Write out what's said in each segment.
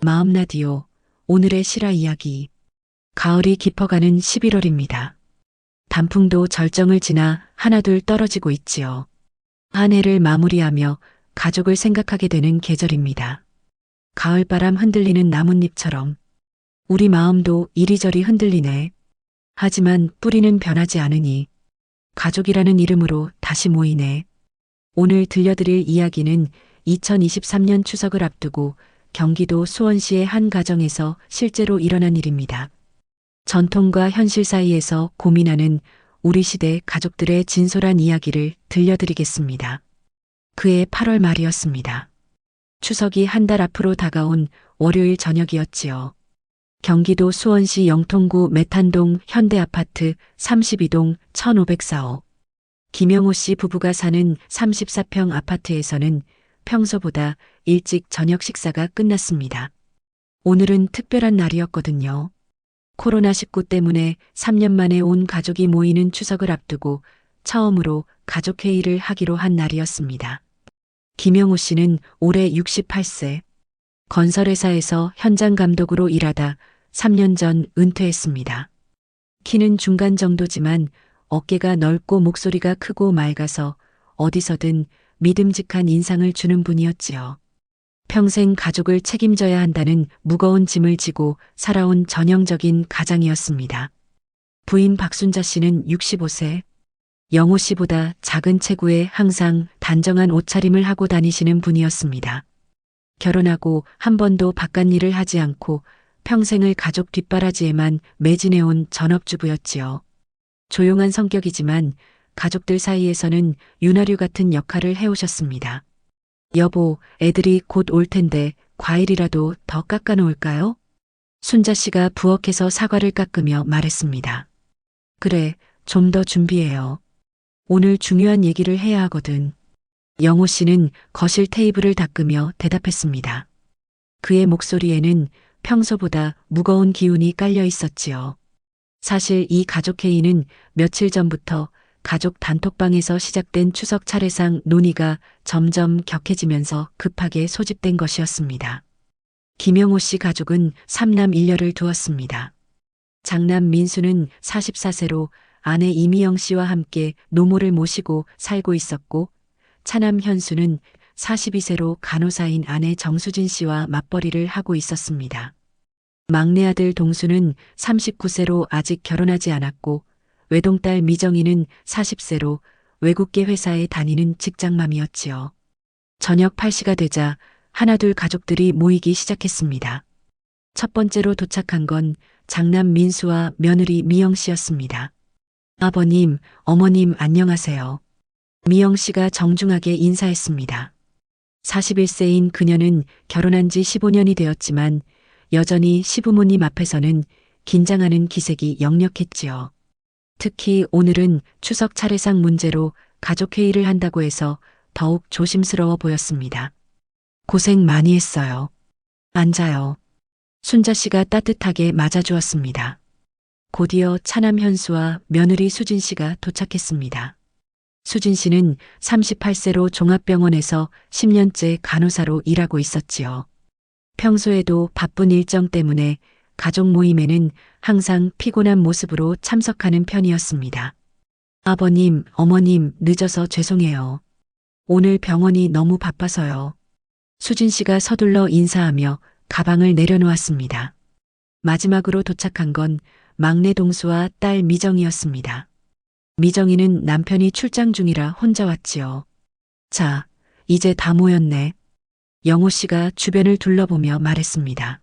마음 라디오 오늘의 실화 이야기. 가을이 깊어가는 11월입니다. 단풍도 절정을 지나 하나둘 떨어지고 있지요. 한 해를 마무리하며 가족을 생각하게 되는 계절입니다. 가을바람 흔들리는 나뭇잎처럼 우리 마음도 이리저리 흔들리네. 하지만 뿌리는 변하지 않으니 가족이라는 이름으로 다시 모이네. 오늘 들려드릴 이야기는 2023년 추석을 앞두고 경기도 수원시의 한 가정에서 실제로 일어난 일입니다. 전통과 현실 사이에서 고민하는 우리 시대 가족들의 진솔한 이야기를 들려드리겠습니다. 그해 8월 말이었습니다. 추석이 한 달 앞으로 다가온 월요일 저녁이었지요. 경기도 수원시 영통구 메탄동 현대아파트 32동 1504호. 김영호 씨 부부가 사는 34평 아파트에서는 평소보다 일찍 저녁 식사가 끝났습니다. 오늘은 특별한 날이었거든요. 코로나19 때문에 3년 만에 온 가족이 모이는 추석을 앞두고 처음으로 가족회의를 하기로 한 날이었습니다. 김영호 씨는 올해 68세. 건설회사에서 현장 감독으로 일하다 3년 전 은퇴했습니다. 키는 중간 정도지만 어깨가 넓고 목소리가 크고 맑아서 어디서든 믿음직한 인상을 주는 분이었지요. 평생 가족을 책임져야 한다는 무거운 짐을 지고 살아온 전형적인 가장이었습니다. 부인 박순자 씨는 65세. 영호 씨보다 작은 체구에 항상 단정한 옷차림을 하고 다니시는 분이었습니다. 결혼하고 한 번도 바깥일을 하지 않고 평생을 가족 뒷바라지에만 매진해온 전업주부였지요. 조용한 성격이지만 가족들 사이에서는 윤활유 같은 역할을 해오셨습니다. 여보, 애들이 곧 올 텐데 과일이라도 더 깎아 놓을까요? 순자 씨가 부엌에서 사과를 깎으며 말했습니다. 그래, 좀 더 준비해요. 오늘 중요한 얘기를 해야 하거든. 영호 씨는 거실 테이블을 닦으며 대답했습니다. 그의 목소리에는 평소보다 무거운 기운이 깔려 있었지요. 사실 이 가족회의는 며칠 전부터 가족 단톡방에서 시작된 추석 차례상 논의가 점점 격해지면서 급하게 소집된 것이었습니다. 김영호 씨 가족은 3남 1녀를 두었습니다. 장남 민수는 44세로 아내 이미영 씨와 함께 노모를 모시고 살고 있었고, 차남 현수는 42세로 간호사인 아내 정수진 씨와 맞벌이를 하고 있었습니다. 막내 아들 동수는 39세로 아직 결혼하지 않았고, 외동딸 미정이는 40세로 외국계 회사에 다니는 직장맘이었지요. 저녁 8시가 되자 하나둘 가족들이 모이기 시작했습니다. 첫 번째로 도착한 건 장남 민수와 며느리 미영 씨였습니다. 아버님, 어머님 안녕하세요. 미영 씨가 정중하게 인사했습니다. 41세인 그녀는 결혼한 지 15년이 되었지만 여전히 시부모님 앞에서는 긴장하는 기색이 역력했지요. 특히 오늘은 추석 차례상 문제로 가족회의를 한다고 해서 더욱 조심스러워 보였습니다. 고생 많이 했어요. 앉아요. 순자 씨가 따뜻하게 맞아주었습니다. 곧이어 차남 현수와 며느리 수진 씨가 도착했습니다. 수진 씨는 38세로 종합병원에서 10년째 간호사로 일하고 있었지요. 평소에도 바쁜 일정 때문에 가족 모임에는 항상 피곤한 모습으로 참석하는 편이었습니다. 아버님, 어머님 늦어서 죄송해요. 오늘 병원이 너무 바빠서요. 수진 씨가 서둘러 인사하며 가방을 내려놓았습니다. 마지막으로 도착한 건 막내 동수와 딸 미정이었습니다. 미정이는 남편이 출장 중이라 혼자 왔지요. 자, 이제 다 모였네. 영호 씨가 주변을 둘러보며 말했습니다.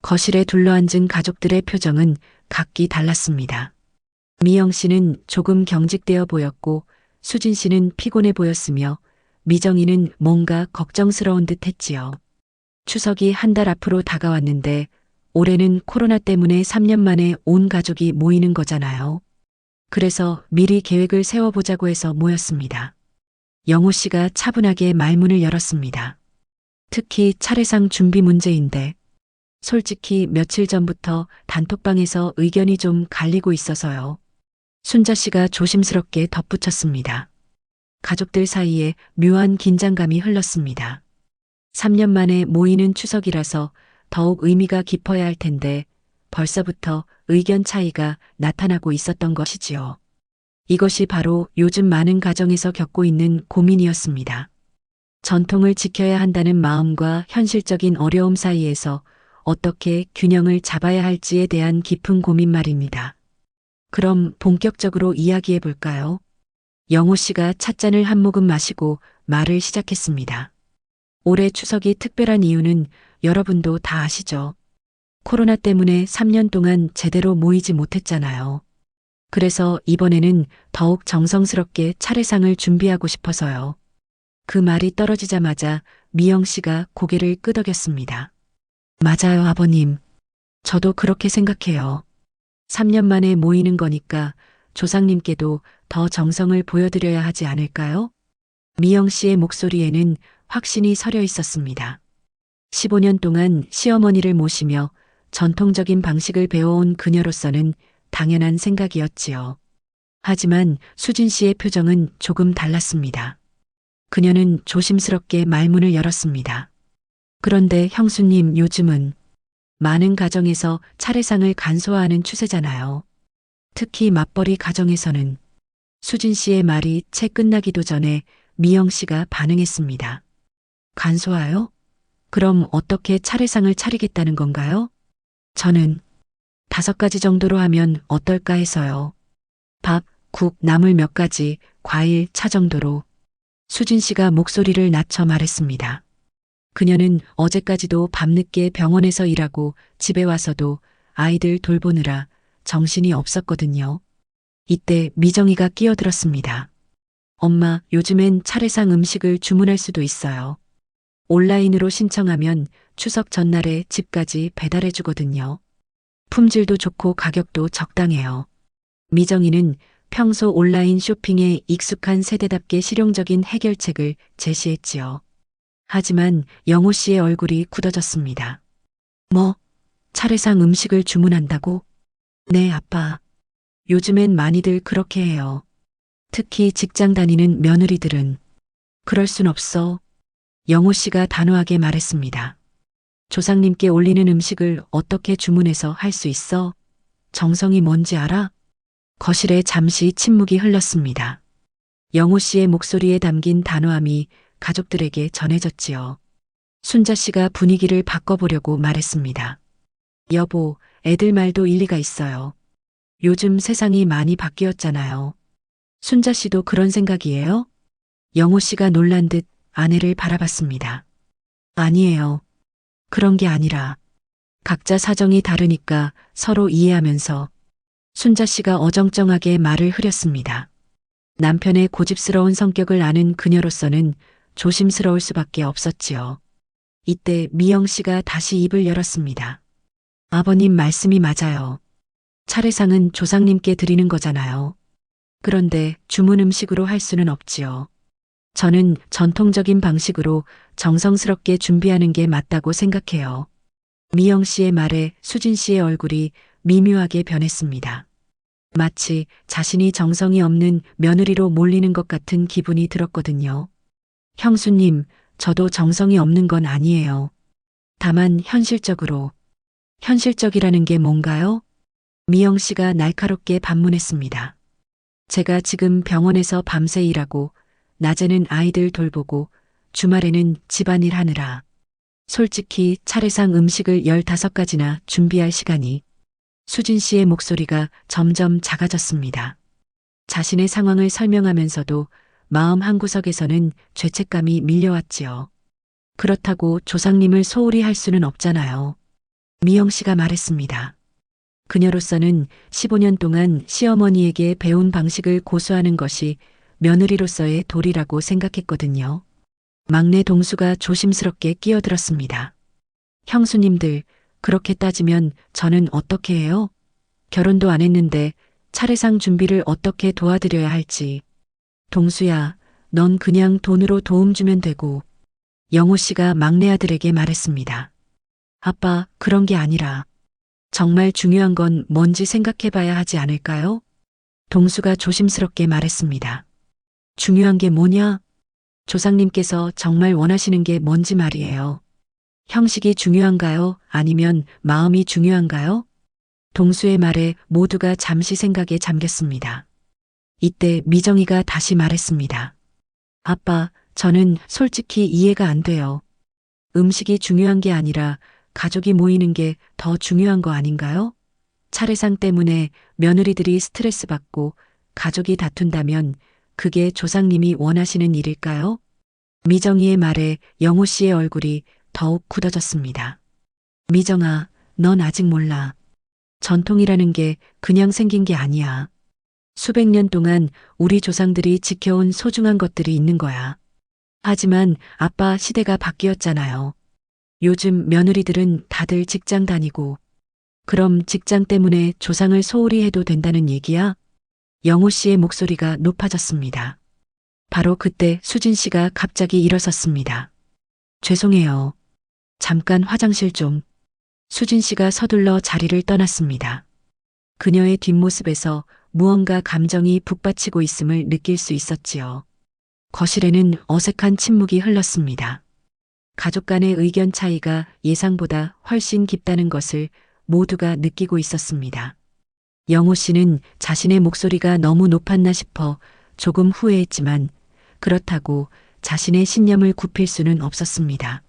거실에 둘러앉은 가족들의 표정은 각기 달랐습니다. 미영 씨는 조금 경직되어 보였고 수진 씨는 피곤해 보였으며 미정이는 뭔가 걱정스러운 듯 했지요. 추석이 한 달 앞으로 다가왔는데 올해는 코로나 때문에 3년 만에 온 가족이 모이는 거잖아요. 그래서 미리 계획을 세워보자고 해서 모였습니다. 영호 씨가 차분하게 말문을 열었습니다. 특히 차례상 준비 문제인데 솔직히 며칠 전부터 단톡방에서 의견이 좀 갈리고 있어서요. 순자 씨가 조심스럽게 덧붙였습니다. 가족들 사이에 묘한 긴장감이 흘렀습니다. 3년 만에 모이는 추석이라서 더욱 의미가 깊어야 할 텐데 벌써부터 의견 차이가 나타나고 있었던 것이지요. 이것이 바로 요즘 많은 가정에서 겪고 있는 고민이었습니다. 전통을 지켜야 한다는 마음과 현실적인 어려움 사이에서 어떻게 균형을 잡아야 할지에 대한 깊은 고민 말입니다. 그럼 본격적으로 이야기해 볼까요? 영호 씨가 찻잔을 한 모금 마시고 말을 시작했습니다. 올해 추석이 특별한 이유는 여러분도 다 아시죠? 코로나 때문에 3년 동안 제대로 모이지 못했잖아요. 그래서 이번에는 더욱 정성스럽게 차례상을 준비하고 싶어서요. 그 말이 떨어지자마자 미영 씨가 고개를 끄덕였습니다. 맞아요, 아버님. 저도 그렇게 생각해요. 3년 만에 모이는 거니까 조상님께도 더 정성을 보여드려야 하지 않을까요? 미영 씨의 목소리에는 확신이 서려 있었습니다. 15년 동안 시어머니를 모시며 전통적인 방식을 배워온 그녀로서는 당연한 생각이었지요. 하지만 수진 씨의 표정은 조금 달랐습니다. 그녀는 조심스럽게 말문을 열었습니다. 그런데 형수님, 요즘은 많은 가정에서 차례상을 간소화하는 추세잖아요. 특히 맞벌이 가정에서는. 수진 씨의 말이 채 끝나기도 전에 미영 씨가 반응했습니다. 간소화요? 그럼 어떻게 차례상을 차리겠다는 건가요? 저는 5가지 정도로 하면 어떨까 해서요. 밥, 국, 나물 몇 가지, 과일, 차 정도로. 수진 씨가 목소리를 낮춰 말했습니다. 그녀는 어제까지도 밤늦게 병원에서 일하고 집에 와서도 아이들 돌보느라 정신이 없었거든요. 이때 미정이가 끼어들었습니다. 엄마, 요즘엔 차례상 음식을 주문할 수도 있어요. 온라인으로 신청하면 추석 전날에 집까지 배달해 주거든요. 품질도 좋고 가격도 적당해요. 미정이는 평소 온라인 쇼핑에 익숙한 세대답게 실용적인 해결책을 제시했지요. 하지만 영호 씨의 얼굴이 굳어졌습니다. 뭐, 차례상 음식을 주문한다고? 네, 아빠. 요즘엔 많이들 그렇게 해요. 특히 직장 다니는 며느리들은. 그럴 순 없어. 영호 씨가 단호하게 말했습니다. 조상님께 올리는 음식을 어떻게 주문해서 할 수 있어? 정성이 뭔지 알아? 거실에 잠시 침묵이 흘렀습니다. 영호 씨의 목소리에 담긴 단호함이 가족들에게 전해졌지요. 순자 씨가 분위기를 바꿔보려고 말했습니다. 여보, 애들 말도 일리가 있어요. 요즘 세상이 많이 바뀌었잖아요. 순자 씨도 그런 생각이에요? 영호 씨가 놀란 듯 아내를 바라봤습니다. 아니에요. 그런 게 아니라 각자 사정이 다르니까 서로 이해하면서. 순자 씨가 어정쩡하게 말을 흐렸습니다. 남편의 고집스러운 성격을 아는 그녀로서는 조심스러울 수밖에 없었지요. 이때 미영 씨가 다시 입을 열었습니다. 아버님 말씀이 맞아요. 차례상은 조상님께 드리는 거잖아요. 그런데 주문 음식으로 할 수는 없지요. 저는 전통적인 방식으로 정성스럽게 준비하는 게 맞다고 생각해요. 미영 씨의 말에 수진 씨의 얼굴이 미묘하게 변했습니다. 마치 자신이 정성이 없는 며느리로 몰리는 것 같은 기분이 들었거든요. 형수님, 저도 정성이 없는 건 아니에요. 다만 현실적으로. 현실적이라는 게 뭔가요? 미영 씨가 날카롭게 반문했습니다. 제가 지금 병원에서 밤새 일하고 낮에는 아이들 돌보고 주말에는 집안일 하느라 솔직히 차례상 음식을 15가지나 준비할 시간이. 수진 씨의 목소리가 점점 작아졌습니다. 자신의 상황을 설명하면서도 마음 한구석에서는 죄책감이 밀려왔지요. 그렇다고 조상님을 소홀히 할 수는 없잖아요. 미영 씨가 말했습니다. 그녀로서는 15년 동안 시어머니에게 배운 방식을 고수하는 것이 며느리로서의 도리라고 생각했거든요. 막내 동수가 조심스럽게 끼어들었습니다. 형수님들, 그렇게 따지면 저는 어떻게 해요? 결혼도 안 했는데 차례상 준비를 어떻게 도와드려야 할지. 동수야, 넌 그냥 돈으로 도움 주면 되고. 영호 씨가 막내 아들에게 말했습니다. 아빠, 그런 게 아니라 정말 중요한 건 뭔지 생각해 봐야 하지 않을까요? 동수가 조심스럽게 말했습니다. 중요한 게 뭐냐? 조상님께서 정말 원하시는 게 뭔지 말이에요. 형식이 중요한가요? 아니면 마음이 중요한가요? 동수의 말에 모두가 잠시 생각에 잠겼습니다. 이때 미정이가 다시 말했습니다. 아빠, 저는 솔직히 이해가 안 돼요. 음식이 중요한 게 아니라 가족이 모이는 게 더 중요한 거 아닌가요? 차례상 때문에 며느리들이 스트레스 받고 가족이 다툰다면 그게 조상님이 원하시는 일일까요? 미정이의 말에 영호 씨의 얼굴이 더욱 굳어졌습니다. 미정아, 넌 아직 몰라. 전통이라는 게 그냥 생긴 게 아니야. 수백 년 동안 우리 조상들이 지켜온 소중한 것들이 있는 거야. 하지만 아빠 시대가 바뀌었잖아요. 요즘 며느리들은 다들 직장 다니고, 그럼 직장 때문에 조상을 소홀히 해도 된다는 얘기야? 영호 씨의 목소리가 높아졌습니다. 바로 그때 수진 씨가 갑자기 일어섰습니다. 죄송해요. 잠깐 화장실 좀. 수진 씨가 서둘러 자리를 떠났습니다. 그녀의 뒷모습에서 무언가 감정이 북받치고 있음을 느낄 수 있었지요. 거실에는 어색한 침묵이 흘렀습니다. 가족 간의 의견 차이가 예상보다 훨씬 깊다는 것을 모두가 느끼고 있었습니다. 영호 씨는 자신의 목소리가 너무 높았나 싶어 조금 후회했지만 그렇다고 자신의 신념을 굽힐 수는 없었습니다.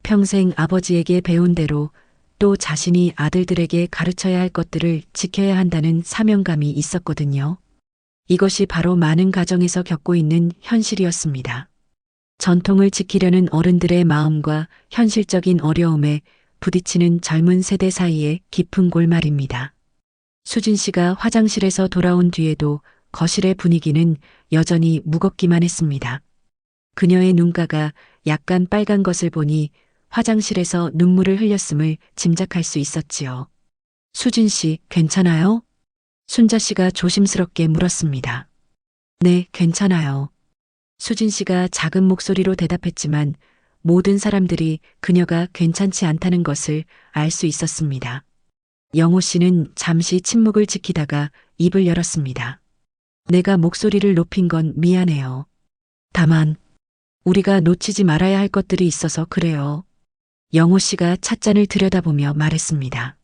평생 아버지에게 배운 대로 또 자신이 아들들에게 가르쳐야 할 것들을 지켜야 한다는 사명감이 있었거든요. 이것이 바로 많은 가정에서 겪고 있는 현실이었습니다. 전통을 지키려는 어른들의 마음과 현실적인 어려움에 부딪히는 젊은 세대 사이의 깊은 골말입니다. 수진 씨가 화장실에서 돌아온 뒤에도 거실의 분위기는 여전히 무겁기만 했습니다. 그녀의 눈가가 약간 빨간 것을 보니 화장실에서 눈물을 흘렸음을 짐작할 수 있었지요. 수진 씨, 괜찮아요? 순자 씨가 조심스럽게 물었습니다. 네, 괜찮아요. 수진 씨가 작은 목소리로 대답했지만 모든 사람들이 그녀가 괜찮지 않다는 것을 알 수 있었습니다. 영호 씨는 잠시 침묵을 지키다가 입을 열었습니다. 내가 목소리를 높인 건 미안해요. 다만 우리가 놓치지 말아야 할 것들이 있어서 그래요. 영호 씨가 찻잔을 들여다보며 말했습니다.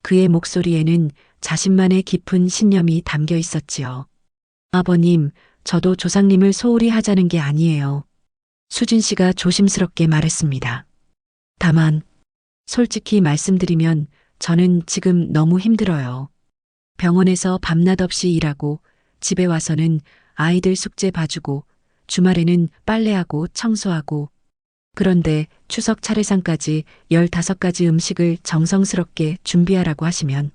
그의 목소리에는 자신만의 깊은 신념이 담겨 있었지요. 아버님, 저도 조상님을 소홀히 하자는 게 아니에요. 수진 씨가 조심스럽게 말했습니다. 다만, 솔직히 말씀드리면 저는 지금 너무 힘들어요. 병원에서 밤낮 없이 일하고 집에 와서는 아이들 숙제 봐주고 주말에는 빨래하고 청소하고 그런데 추석 차례상까지 15가지 음식을 정성스럽게 준비하라고 하시면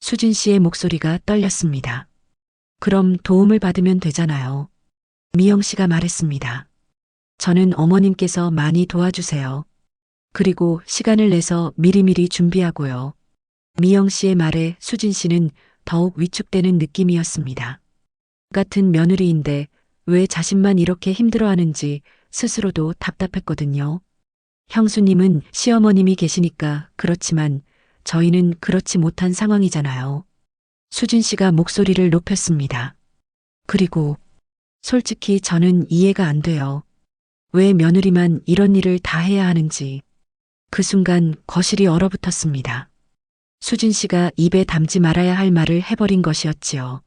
수진 씨의 목소리가 떨렸습니다. 그럼 도움을 받으면 되잖아요. 미영 씨가 말했습니다. 저는 어머님께서 많이 도와주세요. 그리고 시간을 내서 미리미리 준비하고요. 미영 씨의 말에 수진 씨는 더욱 위축되는 느낌이었습니다. 같은 며느리인데 왜 자신만 이렇게 힘들어하는지 스스로도 답답했거든요. 형수님은 시어머님이 계시니까 그렇지만 저희는 그렇지 못한 상황이잖아요. 수진 씨가 목소리를 높였습니다. 그리고 솔직히 저는 이해가 안 돼요. 왜 며느리만 이런 일을 다 해야 하는지. 그 순간 거실이 얼어붙었습니다. 수진 씨가 입에 담지 말아야 할 말을 해버린 것이었지요.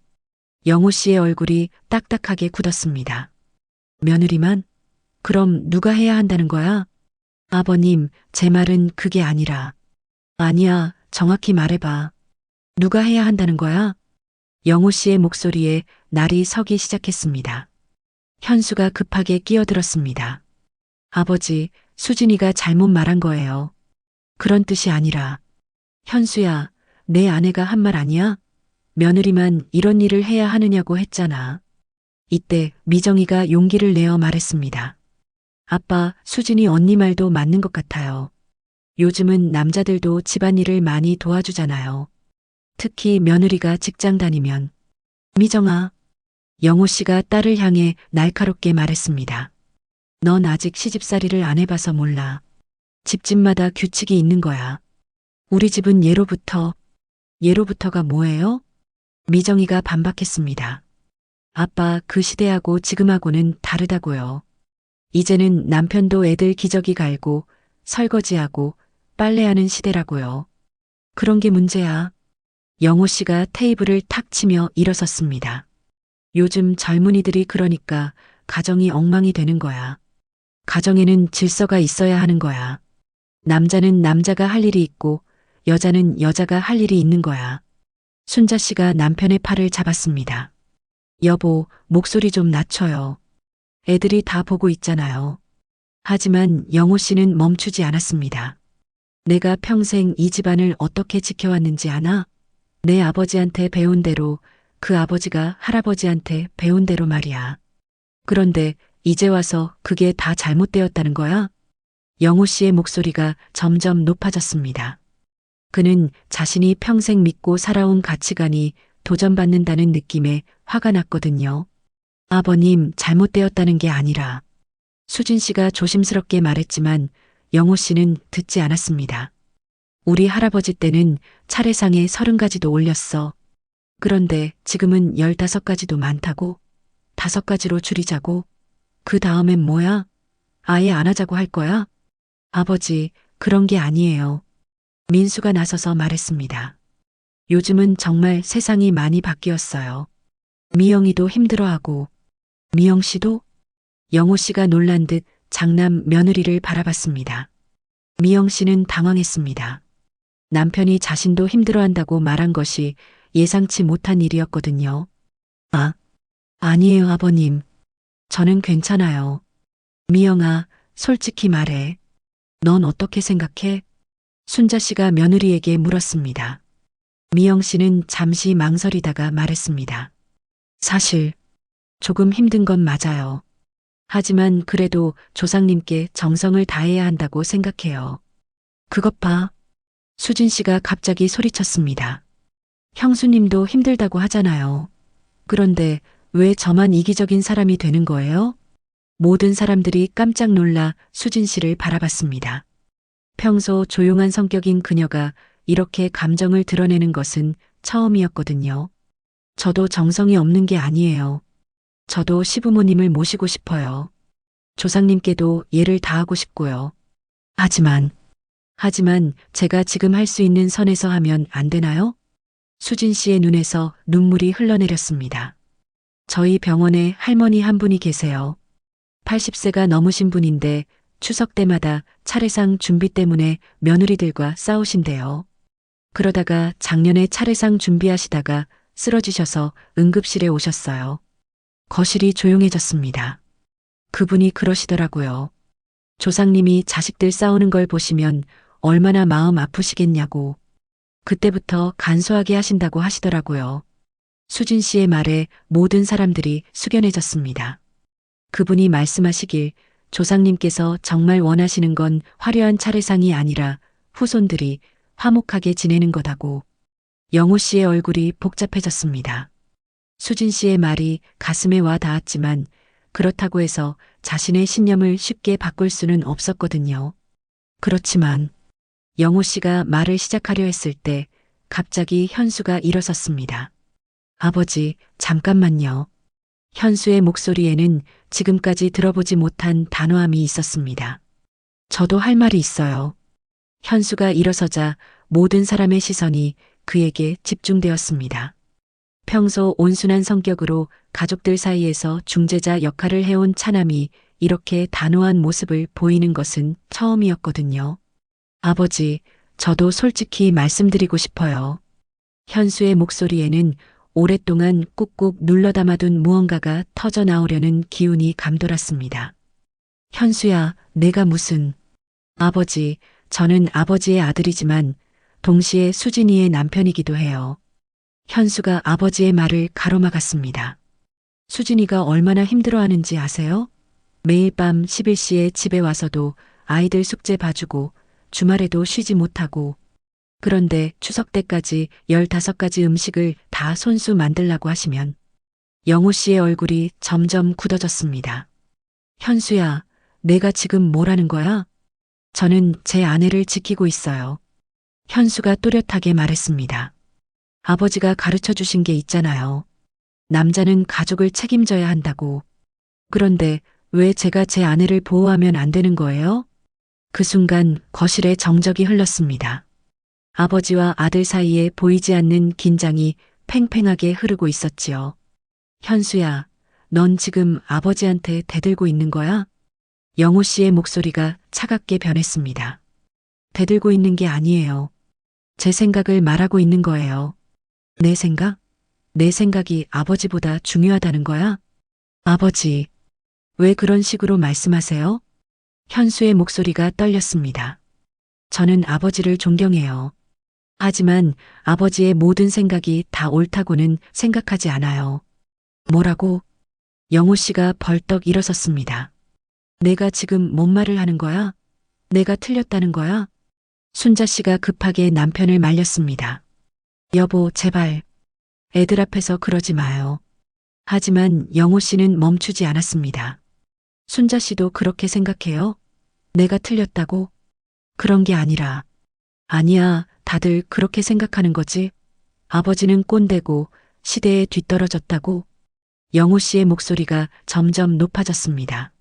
영호 씨의 얼굴이 딱딱하게 굳었습니다. 며느리만? 그럼 누가 해야 한다는 거야? 아버님, 제 말은 그게 아니라. 아니야, 정확히 말해봐. 누가 해야 한다는 거야? 영호 씨의 목소리에 날이 서기 시작했습니다. 현수가 급하게 끼어들었습니다. 아버지, 수진이가 잘못 말한 거예요. 그런 뜻이 아니라. 현수야, 내 아내가 한 말 아니야? 며느리만 이런 일을 해야 하느냐고 했잖아. 이때 미정이가 용기를 내어 말했습니다. 아빠, 수진이 언니 말도 맞는 것 같아요. 요즘은 남자들도 집안일을 많이 도와주잖아요. 특히 며느리가 직장 다니면. 미정아, 영호 씨가 딸을 향해 날카롭게 말했습니다. 넌 아직 시집살이를 안 해봐서 몰라. 집집마다 규칙이 있는 거야. 우리 집은 예로부터가 뭐예요? 미정이가 반박했습니다. 아빠, 그 시대하고 지금하고는 다르다고요. 이제는 남편도 애들 기저귀 갈고 설거지하고 빨래하는 시대라고요. 그런 게 문제야. 영호 씨가 테이블을 탁 치며 일어섰습니다. 요즘 젊은이들이 그러니까 가정이 엉망이 되는 거야. 가정에는 질서가 있어야 하는 거야. 남자는 남자가 할 일이 있고 여자는 여자가 할 일이 있는 거야. 순자 씨가 남편의 팔을 잡았습니다. 여보, 목소리 좀 낮춰요. 애들이 다 보고 있잖아요. 하지만 영호 씨는 멈추지 않았습니다. 내가 평생 이 집안을 어떻게 지켜왔는지 아나? 내 아버지한테 배운 대로, 그 아버지가 할아버지한테 배운 대로 말이야. 그런데 이제 와서 그게 다 잘못되었다는 거야? 영호 씨의 목소리가 점점 높아졌습니다. 그는 자신이 평생 믿고 살아온 가치관이 도전받는다는 느낌에 화가 났거든요. 아버님, 잘못되었다는 게 아니라. 수진 씨가 조심스럽게 말했지만 영호 씨는 듣지 않았습니다. 우리 할아버지 때는 차례상에 30가지도 올렸어. 그런데 지금은 15가지도 많다고? 5가지로 줄이자고? 그 다음엔 뭐야? 아예 안 하자고 할 거야? 아버지, 그런 게 아니에요. 민수가 나서서 말했습니다. 요즘은 정말 세상이 많이 바뀌었어요. 미영이도 힘들어하고, 미영 씨도? 영호 씨가 놀란 듯 장남 며느리를 바라봤습니다. 미영 씨는 당황했습니다. 남편이 자신도 힘들어한다고 말한 것이 예상치 못한 일이었거든요. 아, 아니에요, 아버님. 저는 괜찮아요. 미영아, 솔직히 말해. 넌 어떻게 생각해? 순자 씨가 며느리에게 물었습니다. 미영 씨는 잠시 망설이다가 말했습니다. 사실, 조금 힘든 건 맞아요. 하지만 그래도 조상님께 정성을 다해야 한다고 생각해요. 그것 봐. 수진 씨가 갑자기 소리쳤습니다. 형수님도 힘들다고 하잖아요. 그런데 왜 저만 이기적인 사람이 되는 거예요? 모든 사람들이 깜짝 놀라 수진 씨를 바라봤습니다. 평소 조용한 성격인 그녀가 이렇게 감정을 드러내는 것은 처음이었거든요. 저도 정성이 없는 게 아니에요. 저도 시부모님을 모시고 싶어요. 조상님께도 예를 다하고 싶고요. 하지만 제가 지금 할 수 있는 선에서 하면 안 되나요? 수진 씨의 눈에서 눈물이 흘러내렸습니다. 저희 병원에 할머니 한 분이 계세요. 80세가 넘으신 분인데 추석 때마다 차례상 준비 때문에 며느리들과 싸우신대요. 그러다가 작년에 차례상 준비하시다가 쓰러지셔서 응급실에 오셨어요. 거실이 조용해졌습니다. 그분이 그러시더라고요. 조상님이 자식들 싸우는 걸 보시면 얼마나 마음 아프시겠냐고. 그때부터 간소하게 하신다고 하시더라고요. 수진 씨의 말에 모든 사람들이 숙연해졌습니다. 그분이 말씀하시길 조상님께서 정말 원하시는 건 화려한 차례상이 아니라 후손들이 화목하게 지내는 거다고. 영호 씨의 얼굴이 복잡해졌습니다. 수진 씨의 말이 가슴에 와 닿았지만 그렇다고 해서 자신의 신념을 쉽게 바꿀 수는 없었거든요. 그렇지만 영호 씨가 말을 시작하려 했을 때 갑자기 현수가 일어섰습니다. 아버지, 잠깐만요. 현수의 목소리에는 지금까지 들어보지 못한 단호함이 있었습니다. 저도 할 말이 있어요. 현수가 일어서자 모든 사람의 시선이 그에게 집중되었습니다. 평소 온순한 성격으로 가족들 사이에서 중재자 역할을 해온 차남이 이렇게 단호한 모습을 보이는 것은 처음이었거든요. 아버지, 저도 솔직히 말씀드리고 싶어요. 현수의 목소리에는 오랫동안 꾹꾹 눌러 담아둔 무언가가 터져 나오려는 기운이 감돌았습니다. 현수야, 내가 무슨... 아버지, 저는 아버지의 아들이지만 동시에 수진이의 남편이기도 해요. 현수가 아버지의 말을 가로막았습니다. 수진이가 얼마나 힘들어하는지 아세요? 매일 밤 11시에 집에 와서도 아이들 숙제 봐주고 주말에도 쉬지 못하고, 그런데 추석 때까지 15가지 음식을 다 손수 만들라고 하시면 영호 씨의 얼굴이 점점 굳어졌습니다. 현수야, 내가 지금 뭐라는 거야? 저는 제 아내를 지키고 있어요. 현수가 또렷하게 말했습니다. 아버지가 가르쳐 주신 게 있잖아요. 남자는 가족을 책임져야 한다고. 그런데 왜 제가 제 아내를 보호하면 안 되는 거예요? 그 순간 거실에 정적이 흘렀습니다. 아버지와 아들 사이에 보이지 않는 긴장이 팽팽하게 흐르고 있었지요. 현수야, 넌 지금 아버지한테 대들고 있는 거야? 영호 씨의 목소리가 차갑게 변했습니다. 대들고 있는 게 아니에요. 제 생각을 말하고 있는 거예요. 내 생각? 내 생각이 아버지보다 중요하다는 거야? 아버지, 왜 그런 식으로 말씀하세요? 현수의 목소리가 떨렸습니다. 저는 아버지를 존경해요. 하지만 아버지의 모든 생각이 다 옳다고는 생각하지 않아요. 뭐라고? 영호 씨가 벌떡 일어섰습니다. 내가 지금 뭔 말을 하는 거야? 내가 틀렸다는 거야? 순자 씨가 급하게 남편을 말렸습니다. 여보, 제발. 애들 앞에서 그러지 마요. 하지만 영호 씨는 멈추지 않았습니다. 순자 씨도 그렇게 생각해요? 내가 틀렸다고? 그런 게 아니라. 아니야, 다들 그렇게 생각하는 거지. 아버지는 꼰대고 시대에 뒤떨어졌다고. 영호 씨의 목소리가 점점 높아졌습니다.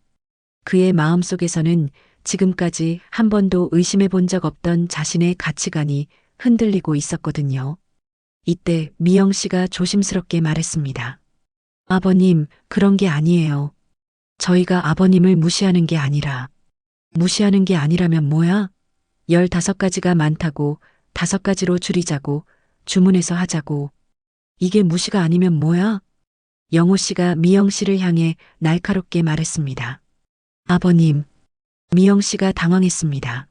그의 마음속에서는 지금까지 한 번도 의심해 본 적 없던 자신의 가치관이 흔들리고 있었거든요. 이때 미영 씨가 조심스럽게 말했습니다. 아버님, 그런 게 아니에요. 저희가 아버님을 무시하는 게 아니라. 무시하는 게 아니라면 뭐야? 15가지가 많다고 5가지로 줄이자고 주문해서 하자고. 이게 무시가 아니면 뭐야? 영호 씨가 미영 씨를 향해 날카롭게 말했습니다. 아버님. 미영 씨가 당황했습니다.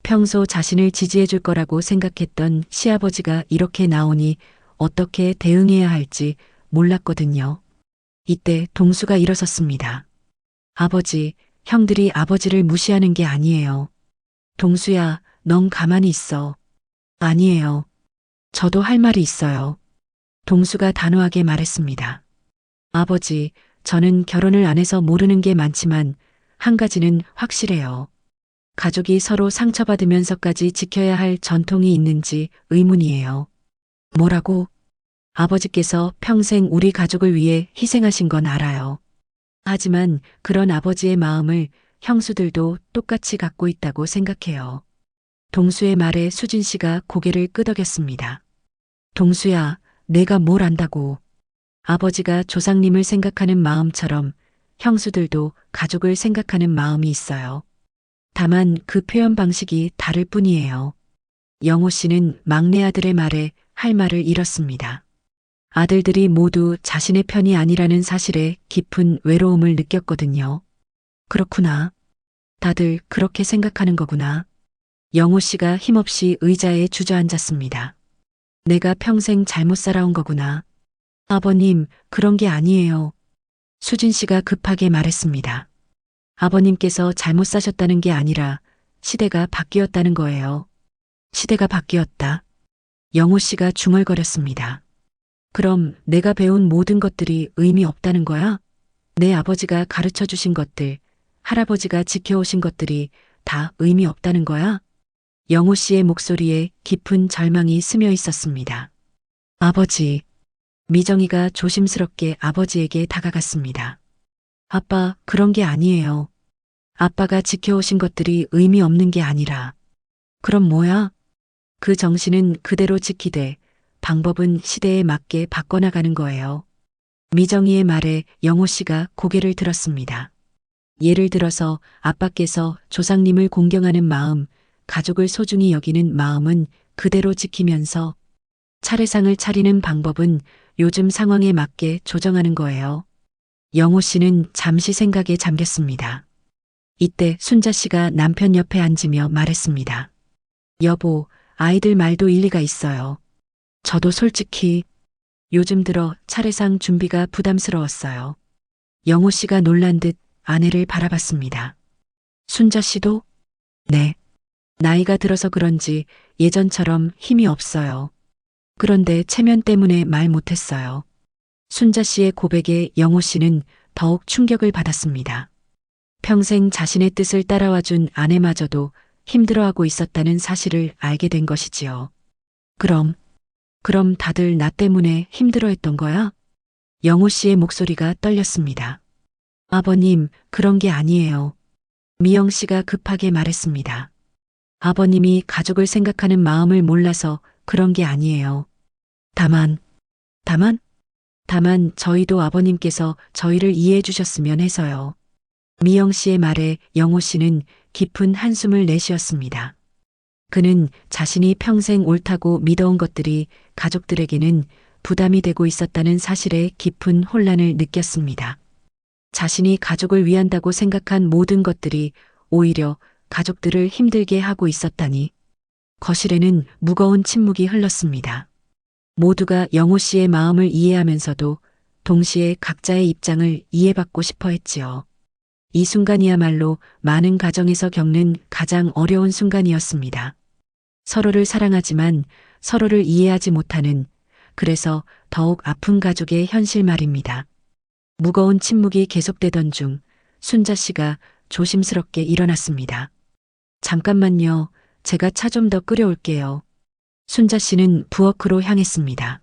평소 자신을 지지해 줄 거라고 생각했던 시아버지가 이렇게 나오니 어떻게 대응해야 할지 몰랐거든요. 이때 동수가 일어섰습니다. 아버지, 형들이 아버지를 무시하는 게 아니에요. 동수야, 넌 가만히 있어. 아니에요. 저도 할 말이 있어요. 동수가 단호하게 말했습니다. 아버지, 저는 결혼을 안 해서 모르는 게 많지만 한 가지는 확실해요. 가족이 서로 상처받으면서까지 지켜야 할 전통이 있는지 의문이에요. 뭐라고? 아버지께서 평생 우리 가족을 위해 희생하신 건 알아요. 하지만 그런 아버지의 마음을 형수들도 똑같이 갖고 있다고 생각해요. 동수의 말에 수진 씨가 고개를 끄덕였습니다. 동수야, 내가 뭘 안다고. 아버지가 조상님을 생각하는 마음처럼 형수들도 가족을 생각하는 마음이 있어요. 다만 그 표현 방식이 다를 뿐이에요. 영호 씨는 막내 아들의 말에 할 말을 잃었습니다. 아들들이 모두 자신의 편이 아니라는 사실에 깊은 외로움을 느꼈거든요. 그렇구나. 다들 그렇게 생각하는 거구나. 영호 씨가 힘없이 의자에 주저앉았습니다. 내가 평생 잘못 살아온 거구나. 아버님, 그런 게 아니에요. 수진 씨가 급하게 말했습니다. 아버님께서 잘못 사셨다는 게 아니라 시대가 바뀌었다는 거예요. 시대가 바뀌었다. 영호 씨가 중얼거렸습니다. 그럼 내가 배운 모든 것들이 의미 없다는 거야? 내 아버지가 가르쳐 주신 것들, 할아버지가 지켜오신 것들이 다 의미 없다는 거야? 영호 씨의 목소리에 깊은 절망이 스며 있었습니다. 아버지. 미정이가 조심스럽게 아버지에게 다가갔습니다. 아빠, 그런 게 아니에요. 아빠가 지켜오신 것들이 의미 없는 게 아니라. 그럼 뭐야? 그 정신은 그대로 지키되 방법은 시대에 맞게 바꿔나가는 거예요. 미정이의 말에 영호 씨가 고개를 들었습니다. 예를 들어서 아빠께서 조상님을 공경하는 마음, 가족을 소중히 여기는 마음은 그대로 지키면서 차례상을 차리는 방법은 요즘 상황에 맞게 조정하는 거예요. 영호 씨는 잠시 생각에 잠겼습니다. 이때 순자 씨가 남편 옆에 앉으며 말했습니다. 여보, 아이들 말도 일리가 있어요. 저도 솔직히 요즘 들어 차례상 준비가 부담스러웠어요. 영호 씨가 놀란 듯 아내를 바라봤습니다. 순자 씨도? 네. 나이가 들어서 그런지 예전처럼 힘이 없어요. 그런데 체면 때문에 말 못했어요. 순자 씨의 고백에 영호 씨는 더욱 충격을 받았습니다. 평생 자신의 뜻을 따라와준 아내마저도 힘들어하고 있었다는 사실을 알게 된 것이지요. 그럼 다들 나 때문에 힘들어했던 거야? 영호 씨의 목소리가 떨렸습니다. 아버님, 그런 게 아니에요. 미영 씨가 급하게 말했습니다. 아버님이 가족을 생각하는 마음을 몰라서 그런 게 아니에요. 다만, 다만, 다만 저희도 아버님께서 저희를 이해해 주셨으면 해서요. 미영 씨의 말에 영호 씨는 깊은 한숨을 내쉬었습니다. 그는 자신이 평생 옳다고 믿어온 것들이 가족들에게는 부담이 되고 있었다는 사실에 깊은 혼란을 느꼈습니다. 자신이 가족을 위한다고 생각한 모든 것들이 오히려 가족들을 힘들게 하고 있었다니. 거실에는 무거운 침묵이 흘렀습니다. 모두가 영호 씨의 마음을 이해하면서도 동시에 각자의 입장을 이해받고 싶어 했지요. 이 순간이야말로 많은 가정에서 겪는 가장 어려운 순간이었습니다. 서로를 사랑하지만 서로를 이해하지 못하는, 그래서 더욱 아픈 가족의 현실 말입니다. 무거운 침묵이 계속되던 중 순자 씨가 조심스럽게 일어났습니다. 잠깐만요. 제가 차 좀 더 끓여올게요. 순자 씨는 부엌으로 향했습니다.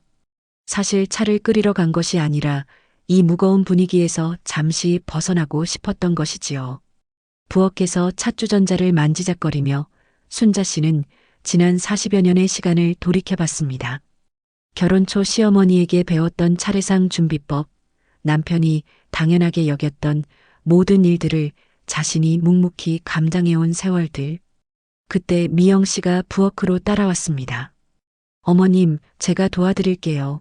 사실 차를 끓이러 간 것이 아니라 이 무거운 분위기에서 잠시 벗어나고 싶었던 것이지요. 부엌에서 찻주전자를 만지작거리며 순자 씨는 지난 40여 년의 시간을 돌이켜봤습니다. 결혼 초 시어머니에게 배웠던 차례상 준비법, 남편이 당연하게 여겼던 모든 일들을 자신이 묵묵히 감당해온 세월들. 그때 미영 씨가 부엌으로 따라왔습니다. 어머님, 제가 도와드릴게요.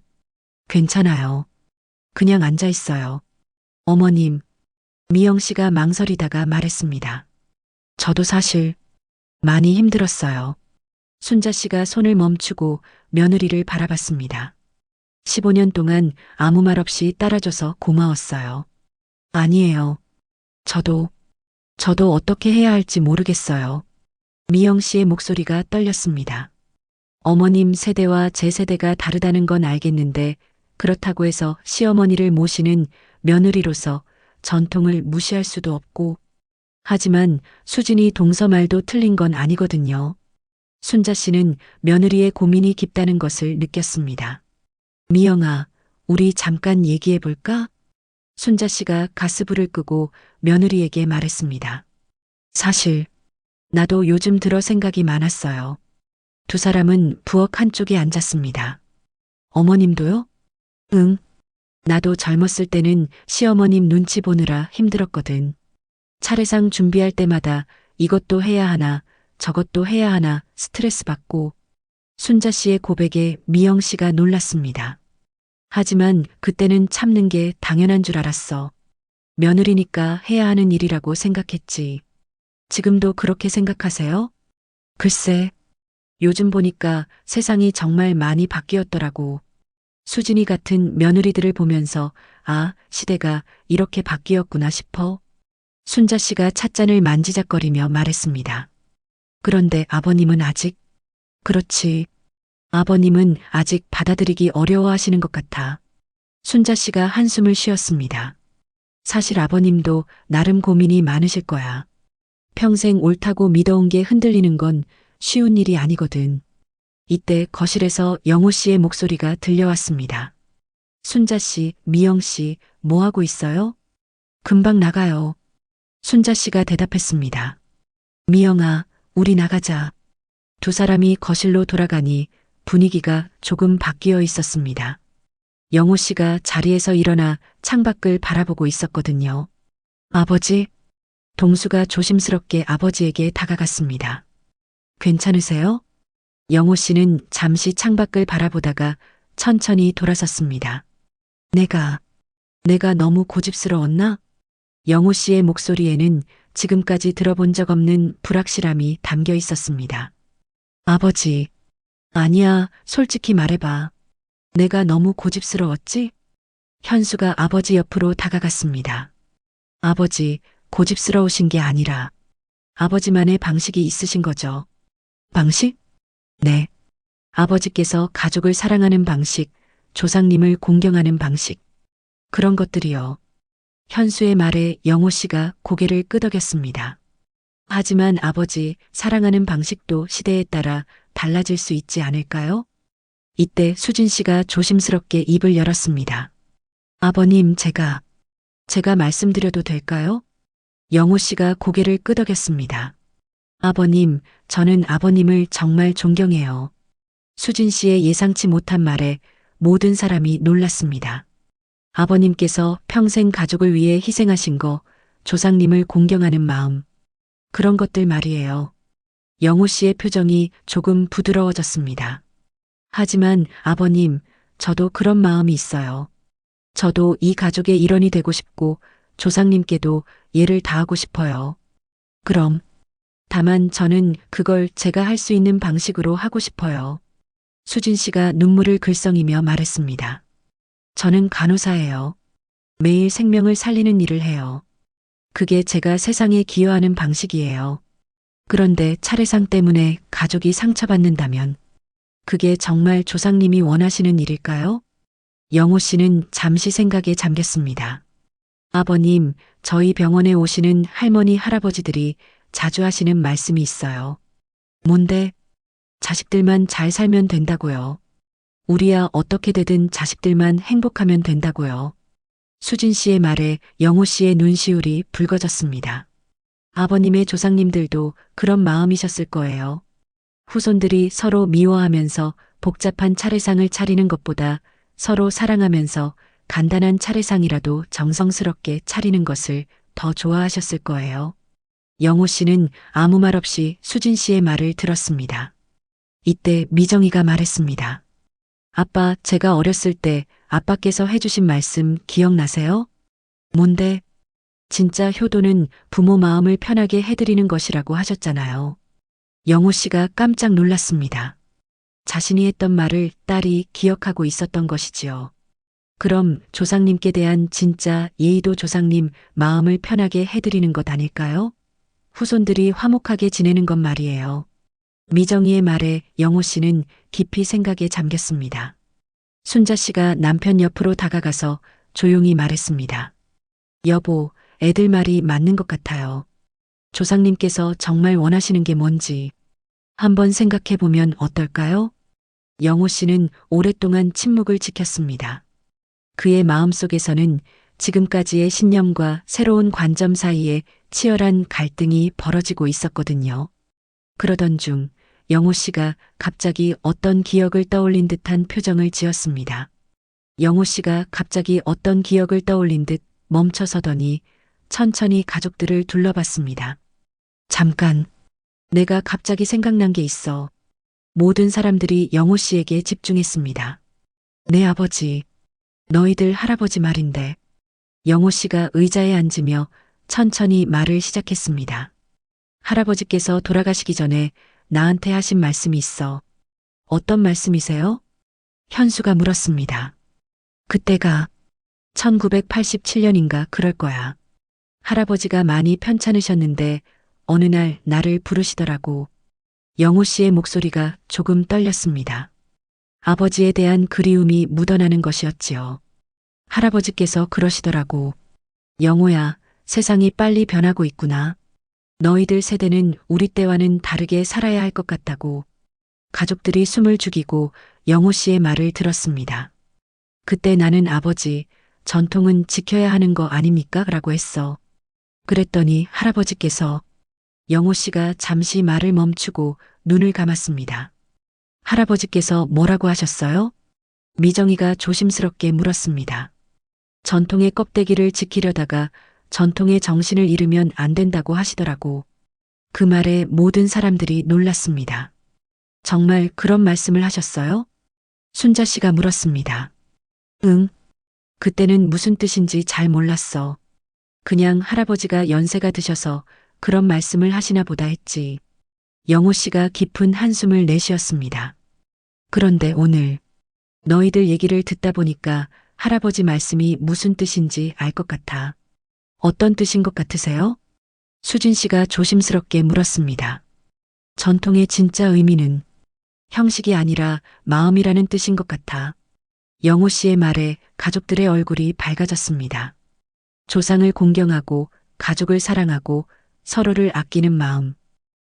괜찮아요. 그냥 앉아 있어요. 어머님, 미영 씨가 망설이다가 말했습니다. 저도 사실 많이 힘들었어요. 순자 씨가 손을 멈추고 며느리를 바라봤습니다. 15년 동안 아무 말 없이 따라줘서 고마웠어요. 아니에요. 저도 어떻게 해야 할지 모르겠어요. 미영 씨의 목소리가 떨렸습니다. 어머님 세대와 제 세대가 다르다는 건 알겠는데 그렇다고 해서 시어머니를 모시는 며느리로서 전통을 무시할 수도 없고, 하지만 수진이 동서 말도 틀린 건 아니거든요. 순자 씨는 며느리의 고민이 깊다는 것을 느꼈습니다. 미영아, 우리 잠깐 얘기해 볼까? 순자 씨가 가스불을 끄고 며느리에게 말했습니다. 사실 나도 요즘 들어 생각이 많았어요. 두 사람은 부엌 한쪽에 앉았습니다. 어머님도요? 응. 나도 젊었을 때는 시어머님 눈치 보느라 힘들었거든. 차례상 준비할 때마다 이것도 해야 하나, 저것도 해야 하나 스트레스 받고. 순자 씨의 고백에 미영 씨가 놀랐습니다. 하지만 그때는 참는 게 당연한 줄 알았어. 며느리니까 해야 하는 일이라고 생각했지. 지금도 그렇게 생각하세요? 글쎄, 요즘 보니까 세상이 정말 많이 바뀌었더라고. 수진이 같은 며느리들을 보면서 아, 시대가 이렇게 바뀌었구나 싶어. 순자 씨가 찻잔을 만지작거리며 말했습니다. 그런데 아버님은 아직? 그렇지. 아버님은 아직 받아들이기 어려워하시는 것 같아. 순자 씨가 한숨을 쉬었습니다. 사실 아버님도 나름 고민이 많으실 거야. 평생 옳다고 믿어온 게 흔들리는 건 쉬운 일이 아니거든. 이때 거실에서 영호 씨의 목소리가 들려왔습니다. 순자 씨, 미영 씨, 뭐 하고 있어요? 금방 나가요. 순자 씨가 대답했습니다. 미영아, 우리 나가자. 두 사람이 거실로 돌아가니 분위기가 조금 바뀌어 있었습니다. 영호 씨가 자리에서 일어나 창밖을 바라보고 있었거든요. 아버지? 동수가 조심스럽게 아버지에게 다가갔습니다. 괜찮으세요? 영호 씨는 잠시 창밖을 바라보다가 천천히 돌아섰습니다. 내가 너무 고집스러웠나? 영호 씨의 목소리에는 지금까지 들어본 적 없는 불확실함이 담겨 있었습니다. 아버지, 아니야, 솔직히 말해봐. 내가 너무 고집스러웠지? 현수가 아버지 옆으로 다가갔습니다. 아버지, 고집스러우신 게 아니라 아버지만의 방식이 있으신 거죠. 방식? 네. 아버지께서 가족을 사랑하는 방식, 조상님을 공경하는 방식. 그런 것들이요. 현수의 말에 영호 씨가 고개를 끄덕였습니다. 하지만 아버지, 사랑하는 방식도 시대에 따라 달라질 수 있지 않을까요? 이때 수진 씨가 조심스럽게 입을 열었습니다. 아버님, 제가 말씀드려도 될까요? 영호 씨가 고개를 끄덕였습니다. 아버님, 저는 아버님을 정말 존경해요. 수진 씨의 예상치 못한 말에 모든 사람이 놀랐습니다. 아버님께서 평생 가족을 위해 희생하신 거, 조상님을 공경하는 마음, 그런 것들 말이에요. 영호 씨의 표정이 조금 부드러워졌습니다. 하지만 아버님, 저도 그런 마음이 있어요. 저도 이 가족의 일원이 되고 싶고 조상님께도 예를 다하고 싶어요. 그럼, 다만 저는 그걸 제가 할 수 있는 방식으로 하고 싶어요. 수진 씨가 눈물을 글썽이며 말했습니다. 저는 간호사예요. 매일 생명을 살리는 일을 해요. 그게 제가 세상에 기여하는 방식이에요. 그런데 차례상 때문에 가족이 상처받는다면 그게 정말 조상님이 원하시는 일일까요? 영호 씨는 잠시 생각에 잠겼습니다. 아버님, 저희 병원에 오시는 할머니, 할아버지들이 자주 하시는 말씀이 있어요. 뭔데? 자식들만 잘 살면 된다고요. 우리야 어떻게 되든 자식들만 행복하면 된다고요. 수진 씨의 말에 영호 씨의 눈시울이 붉어졌습니다. 아버님의 조상님들도 그런 마음이셨을 거예요. 후손들이 서로 미워하면서 복잡한 차례상을 차리는 것보다 서로 사랑하면서 간단한 차례상이라도 정성스럽게 차리는 것을 더 좋아하셨을 거예요. 영호 씨는 아무 말 없이 수진 씨의 말을 들었습니다. 이때 미정이가 말했습니다. 아빠, 제가 어렸을 때 아빠께서 해주신 말씀 기억나세요? 뭔데? 진짜 효도는 부모 마음을 편하게 해드리는 것이라고 하셨잖아요. 영호 씨가 깜짝 놀랐습니다. 자신이 했던 말을 딸이 기억하고 있었던 것이지요. 그럼 조상님께 대한 진짜 예의도 조상님 마음을 편하게 해드리는 것 아닐까요? 후손들이 화목하게 지내는 것 말이에요. 미정이의 말에 영호 씨는 깊이 생각에 잠겼습니다. 순자 씨가 남편 옆으로 다가가서 조용히 말했습니다. 여보, 애들 말이 맞는 것 같아요. 조상님께서 정말 원하시는 게 뭔지 한번 생각해 보면 어떨까요? 영호 씨는 오랫동안 침묵을 지켰습니다. 그의 마음속에서는 지금까지의 신념과 새로운 관점 사이에 치열한 갈등이 벌어지고 있었거든요. 그러던 중 영호 씨가 갑자기 어떤 기억을 떠올린 듯한 표정을 지었습니다. 영호 씨가 갑자기 어떤 기억을 떠올린 듯 멈춰서더니 천천히 가족들을 둘러봤습니다. 잠깐, 내가 갑자기 생각난 게 있어. 모든 사람들이 영호 씨에게 집중했습니다. 내 아버지, 너희들 할아버지 말인데. 영호 씨가 의자에 앉으며 천천히 말을 시작했습니다. 할아버지께서 돌아가시기 전에 나한테 하신 말씀이 있어. 어떤 말씀이세요? 현수가 물었습니다. 그때가 1987년인가 그럴 거야. 할아버지가 많이 편찮으셨는데 어느 날 나를 부르시더라고. 영호 씨의 목소리가 조금 떨렸습니다. 아버지에 대한 그리움이 묻어나는 것이었지요. 할아버지께서 그러시더라고. 영호야, 세상이 빨리 변하고 있구나. 너희들 세대는 우리 때와는 다르게 살아야 할 것 같다고. 가족들이 숨을 죽이고 영호 씨의 말을 들었습니다. 그때 나는 아버지, 전통은 지켜야 하는 거 아닙니까? 라고 했어. 그랬더니 할아버지께서 영호 씨가 잠시 말을 멈추고 눈을 감았습니다. 할아버지께서 뭐라고 하셨어요? 미정이가 조심스럽게 물었습니다. 전통의 껍데기를 지키려다가 전통의 정신을 잃으면 안 된다고 하시더라고. 그 말에 모든 사람들이 놀랐습니다. 정말 그런 말씀을 하셨어요? 순자 씨가 물었습니다. 응. 그때는 무슨 뜻인지 잘 몰랐어. 그냥 할아버지가 연세가 드셔서 그런 말씀을 하시나 보다 했지. 영호 씨가 깊은 한숨을 내쉬었습니다. 그런데 오늘 너희들 얘기를 듣다 보니까 할아버지 말씀이 무슨 뜻인지 알 것 같아. 어떤 뜻인 것 같으세요? 수진 씨가 조심스럽게 물었습니다. 전통의 진짜 의미는 형식이 아니라 마음이라는 뜻인 것 같아. 영호 씨의 말에 가족들의 얼굴이 밝아졌습니다. 조상을 공경하고 가족을 사랑하고 서로를 아끼는 마음.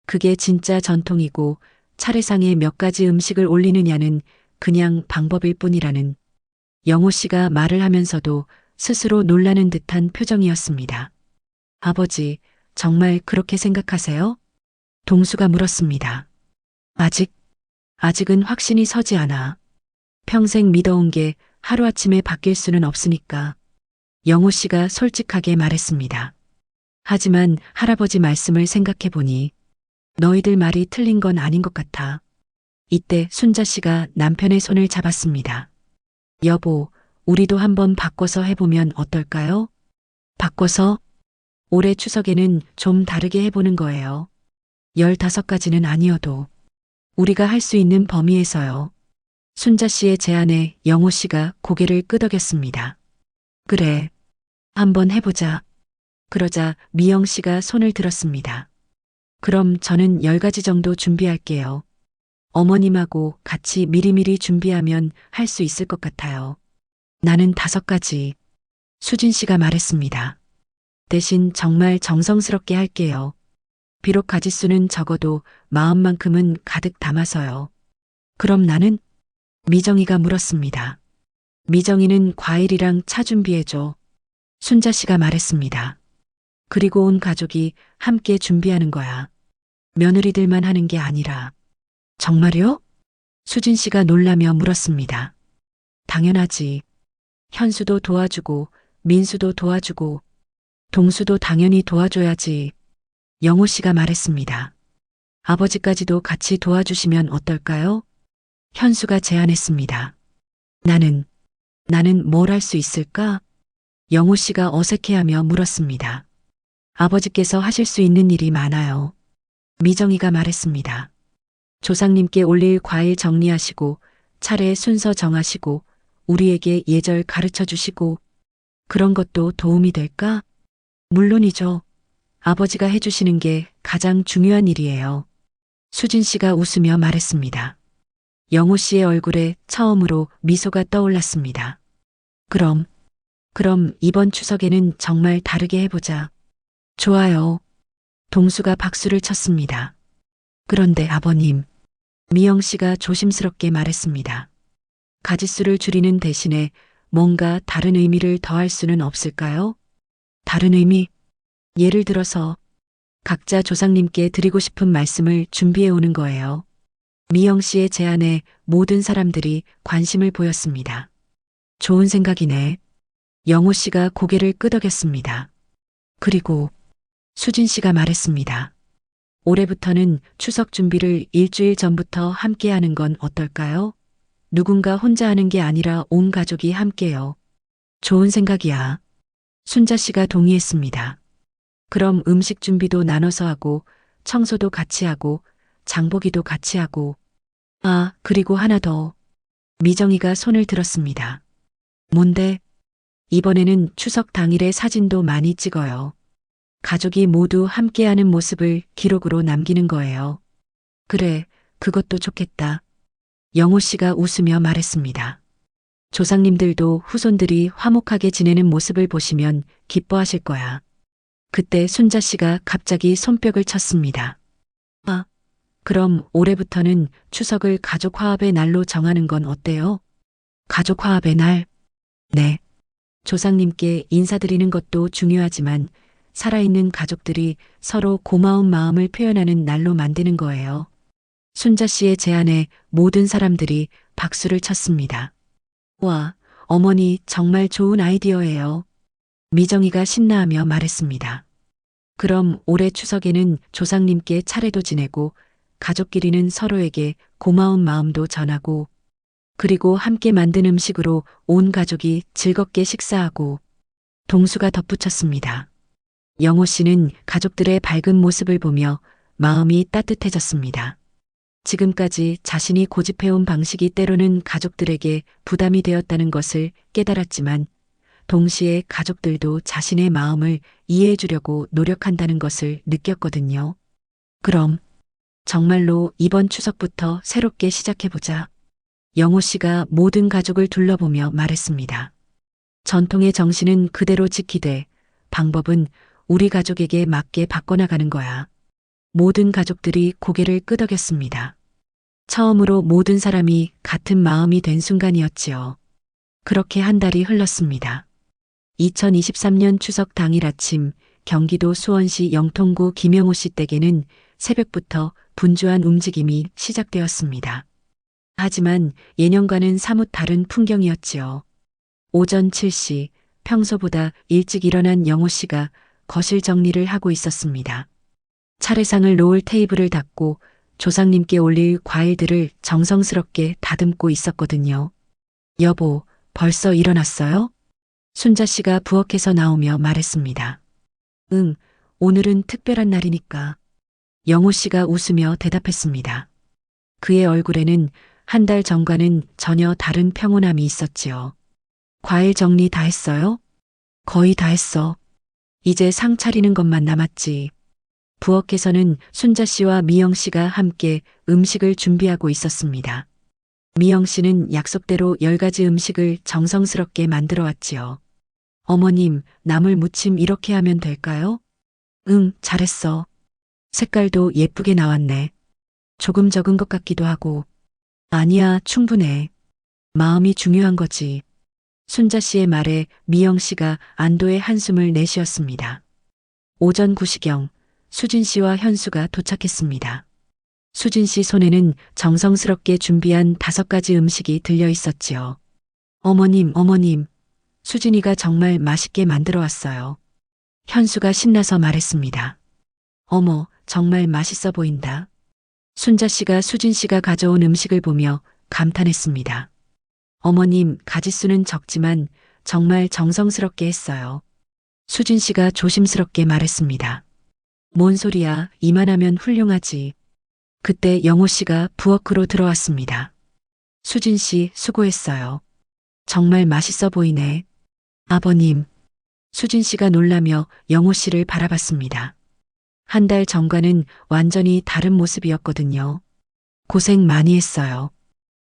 그게 진짜 전통이고 차례상에 몇 가지 음식을 올리느냐는 그냥 방법일 뿐이라는 영호 씨가 말을 하면서도 스스로 놀라는 듯한 표정이었습니다. 아버지, 정말 그렇게 생각하세요? 동수가 물었습니다. 아직은 확신이 서지 않아. 평생 믿어온 게 하루아침에 바뀔 수는 없으니까. 영호 씨가 솔직하게 말했습니다. 하지만 할아버지 말씀을 생각해 보니 너희들 말이 틀린 건 아닌 것 같아. 이때 순자 씨가 남편의 손을 잡았습니다. 여보, 우리도 한번 바꿔서 해보면 어떨까요? 바꿔서? 올해 추석에는 좀 다르게 해보는 거예요. 15가지는 아니어도 우리가 할 수 있는 범위에서요. 순자 씨의 제안에 영호 씨가 고개를 끄덕였습니다. 그래, 한번 해보자. 그러자 미영 씨가 손을 들었습니다. 그럼 저는 10가지 정도 준비할게요. 어머님하고 같이 미리미리 준비하면 할 수 있을 것 같아요. 나는 5가지. 수진 씨가 말했습니다. 대신 정말 정성스럽게 할게요. 비록 가짓수는 적어도 마음만큼은 가득 담아서요. 그럼 나는? 미정이가 물었습니다. 미정이는 과일이랑 차 준비해줘. 순자 씨가 말했습니다. 그리고 온 가족이 함께 준비하는 거야. 며느리들만 하는 게 아니라. 정말요? 수진 씨가 놀라며 물었습니다. 당연하지. 현수도 도와주고, 민수도 도와주고, 동수도 당연히 도와줘야지. 영호 씨가 말했습니다. 아버지까지도 같이 도와주시면 어떨까요? 현수가 제안했습니다. 나는 뭘 할 수 있을까? 영호 씨가 어색해하며 물었습니다. 아버지께서 하실 수 있는 일이 많아요. 미정이가 말했습니다. 조상님께 올릴 과일 정리하시고, 차례 순서 정하시고, 우리에게 예절 가르쳐 주시고, 그런 것도 도움이 될까? 물론이죠. 아버지가 해주시는 게 가장 중요한 일이에요. 수진 씨가 웃으며 말했습니다. 영호 씨의 얼굴에 처음으로 미소가 떠올랐습니다. 그럼 이번 추석에는 정말 다르게 해보자. 좋아요. 동수가 박수를 쳤습니다. 그런데 아버님, 미영 씨가 조심스럽게 말했습니다. 가짓수를 줄이는 대신에 뭔가 다른 의미를 더할 수는 없을까요? 다른 의미? 예를 들어서 각자 조상님께 드리고 싶은 말씀을 준비해 오는 거예요. 미영 씨의 제안에 모든 사람들이 관심을 보였습니다. 좋은 생각이네. 영호 씨가 고개를 끄덕였습니다. 그리고 수진 씨가 말했습니다. 올해부터는 추석 준비를 일주일 전부터 함께 하는 건 어떨까요? 누군가 혼자 하는 게 아니라 온 가족이 함께요. 좋은 생각이야. 순자 씨가 동의했습니다. 그럼 음식 준비도 나눠서 하고, 청소도 같이 하고, 장보기도 같이 하고. 아, 그리고 하나 더. 미정이가 손을 들었습니다. 뭔데? 이번에는 추석 당일에 사진도 많이 찍어요. 가족이 모두 함께하는 모습을 기록으로 남기는 거예요. 그래, 그것도 좋겠다. 영호 씨가 웃으며 말했습니다. 조상님들도 후손들이 화목하게 지내는 모습을 보시면 기뻐하실 거야. 그때 순자 씨가 갑자기 손뼉을 쳤습니다. 아, 그럼 올해부터는 추석을 가족 화합의 날로 정하는 건 어때요? 가족 화합의 날? 네. 조상님께 인사드리는 것도 중요하지만 살아있는 가족들이 서로 고마운 마음을 표현하는 날로 만드는 거예요. 순자 씨의 제안에 모든 사람들이 박수를 쳤습니다. 와, 어머니 정말 좋은 아이디어예요. 미정이가 신나하며 말했습니다. 그럼 올해 추석에는 조상님께 차례도 지내고 가족끼리는 서로에게 고마운 마음도 전하고 그리고 함께 만든 음식으로 온 가족이 즐겁게 식사하고 동수가 덧붙였습니다. 영호 씨는 가족들의 밝은 모습을 보며 마음이 따뜻해졌습니다. 지금까지 자신이 고집해온 방식이 때로는 가족들에게 부담이 되었다는 것을 깨달았지만 동시에 가족들도 자신의 마음을 이해해 주려고 노력한다는 것을 느꼈거든요. 그럼 정말로 이번 추석부터 새롭게 시작해보자. 영호 씨가 모든 가족을 둘러보며 말했습니다. 전통의 정신은 그대로 지키되 방법은 우리 가족에게 맞게 바꿔나가는 거야. 모든 가족들이 고개를 끄덕였습니다. 처음으로 모든 사람이 같은 마음이 된 순간이었지요. 그렇게 한 달이 흘렀습니다. 2023년 추석 당일 아침 경기도 수원시 영통구 김영호 씨 댁에는 새벽부터 분주한 움직임이 시작되었습니다. 하지만 예년과는 사뭇 다른 풍경이었지요. 오전 7시 평소보다 일찍 일어난 영호 씨가 거실 정리를 하고 있었습니다. 차례상을 놓을 테이블을 닦고 조상님께 올릴 과일들을 정성스럽게 다듬고 있었거든요. 여보, 벌써 일어났어요? 순자 씨가 부엌에서 나오며 말했습니다. 응, 오늘은 특별한 날이니까. 영호 씨가 웃으며 대답했습니다. 그의 얼굴에는 한 달 전과는 전혀 다른 평온함이 있었지요. 과일 정리 다 했어요? 거의 다 했어. 이제 상 차리는 것만 남았지. 부엌에서는 순자 씨와 미영 씨가 함께 음식을 준비하고 있었습니다. 미영 씨는 약속대로 10가지 음식을 정성스럽게 만들어 왔지요. 어머님, 나물 무침 이렇게 하면 될까요? 응, 잘했어. 색깔도 예쁘게 나왔네. 조금 적은 것 같기도 하고. 아니야, 충분해. 마음이 중요한 거지. 순자 씨의 말에 미영 씨가 안도의 한숨을 내쉬었습니다. 오전 9시경 수진 씨와 현수가 도착했습니다. 수진 씨 손에는 정성스럽게 준비한 5가지 음식이 들려 있었지요. 어머님, 어머님. 수진이가 정말 맛있게 만들어 왔어요. 현수가 신나서 말했습니다. 어머, 정말 맛있어 보인다. 순자 씨가 수진 씨가 가져온 음식을 보며 감탄했습니다. 어머님, 가짓수는 적지만 정말 정성스럽게 했어요. 수진 씨가 조심스럽게 말했습니다. 뭔 소리야, 이만하면 훌륭하지. 그때 영호 씨가 부엌으로 들어왔습니다. 수진 씨, 수고했어요. 정말 맛있어 보이네. 아버님. 수진 씨가 놀라며 영호 씨를 바라봤습니다. 한 달 전과는 완전히 다른 모습이었거든요. 고생 많이 했어요.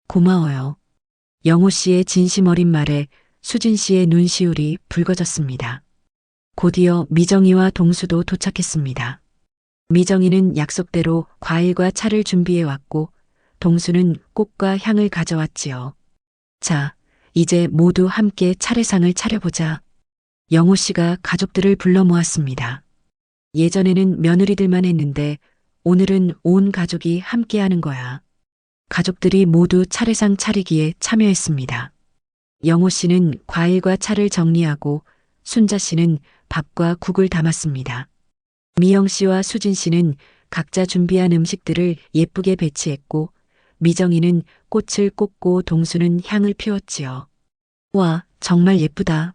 고마워요. 영호 씨의 진심 어린 말에 수진 씨의 눈시울이 붉어졌습니다. 곧이어 미정이와 동수도 도착했습니다. 미정이는 약속대로 과일과 차를 준비해 왔고 동수는 꽃과 향을 가져왔지요. 자, 이제 모두 함께 차례상을 차려보자. 영호 씨가 가족들을 불러 모았습니다. 예전에는 며느리들만 했는데 오늘은 온 가족이 함께 하는 거야. 가족들이 모두 차례상 차리기에 참여했습니다. 영호 씨는 과일과 차를 정리하고 순자 씨는 밥과 국을 담았습니다. 미영 씨와 수진 씨는 각자 준비한 음식들을 예쁘게 배치했고 미정이는 꽃을 꽂고 동수는 향을 피웠지요. 와, 정말 예쁘다.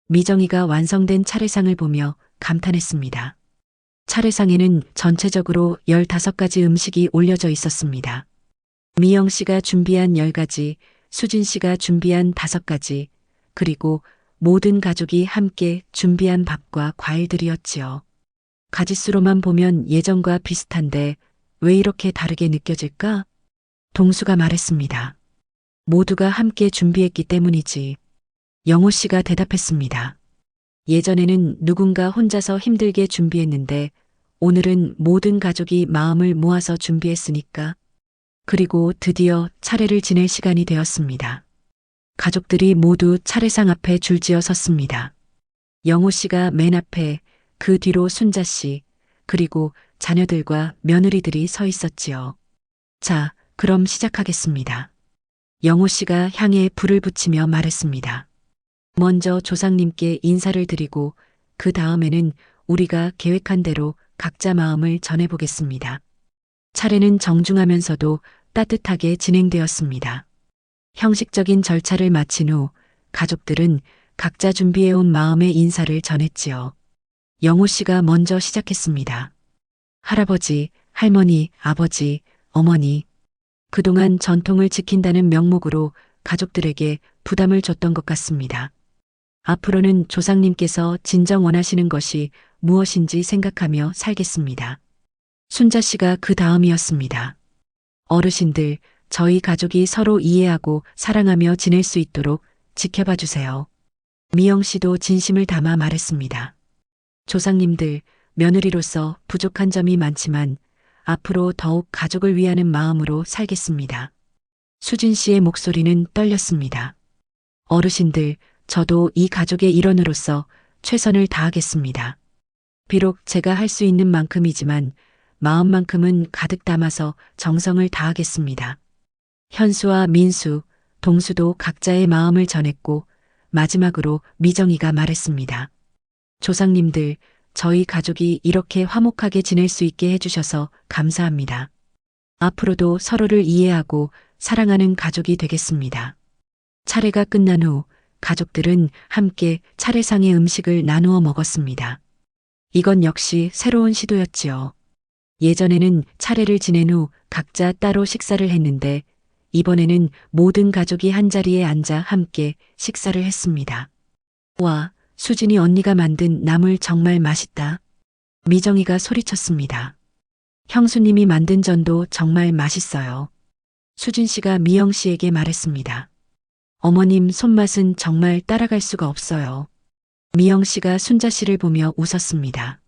미정이가 완성된 차례상을 보며 감탄했습니다. 차례상에는 전체적으로 15가지 음식이 올려져 있었습니다. 미영 씨가 준비한 10가지, 수진 씨가 준비한 5가지, 그리고 모든 가족이 함께 준비한 밥과 과일들이었지요. 가짓수로만 보면 예전과 비슷한데 왜 이렇게 다르게 느껴질까? 동수가 말했습니다. 모두가 함께 준비했기 때문이지. 영호 씨가 대답했습니다. 예전에는 누군가 혼자서 힘들게 준비했는데 오늘은 모든 가족이 마음을 모아서 준비했으니까. 그리고 드디어 차례를 지낼 시간이 되었습니다. 가족들이 모두 차례상 앞에 줄지어 섰습니다. 영호 씨가 맨 앞에, 그 뒤로 순자 씨, 그리고 자녀들과 며느리들이 서 있었지요. 자, 그럼 시작하겠습니다. 영호 씨가 향에 불을 붙이며 말했습니다. 먼저 조상님께 인사를 드리고 그 다음에는 우리가 계획한 대로 각자 마음을 전해보겠습니다. 차례는 정중하면서도 따뜻하게 진행되었습니다. 형식적인 절차를 마친 후 가족들은 각자 준비해온 마음의 인사를 전했지요. 영호 씨가 먼저 시작했습니다. 할아버지, 할머니, 아버지, 어머니. 그동안 전통을 지킨다는 명목으로 가족들에게 부담을 줬던 것 같습니다. 앞으로는 조상님께서 진정 원하시는 것이 무엇인지 생각하며 살겠습니다. 순자 씨가 그 다음이었습니다. 어르신들, 저희 가족이 서로 이해하고 사랑하며 지낼 수 있도록 지켜봐 주세요. 미영 씨도 진심을 담아 말했습니다. 조상님들, 며느리로서 부족한 점이 많지만 앞으로 더욱 가족을 위하는 마음으로 살겠습니다. 수진 씨의 목소리는 떨렸습니다. 어르신들, 저도 이 가족의 일원으로서 최선을 다하겠습니다. 비록 제가 할 수 있는 만큼이지만 마음만큼은 가득 담아서 정성을 다하겠습니다. 현수와 민수, 동수도 각자의 마음을 전했고 마지막으로 미정이가 말했습니다. 조상님들, 저희 가족이 이렇게 화목하게 지낼 수 있게 해주셔서 감사합니다. 앞으로도 서로를 이해하고 사랑하는 가족이 되겠습니다. 차례가 끝난 후 가족들은 함께 차례상의 음식을 나누어 먹었습니다. 이건 역시 새로운 시도였지요. 예전에는 차례를 지낸 후 각자 따로 식사를 했는데 이번에는 모든 가족이 한자리에 앉아 함께 식사를 했습니다. 와, 수진이 언니가 만든 나물 정말 맛있다. 미정이가 소리쳤습니다. 형수님이 만든 전도 정말 맛있어요. 수진 씨가 미영 씨에게 말했습니다. 어머님 손맛은 정말 따라갈 수가 없어요. 미영 씨가 순자 씨를 보며 웃었습니다.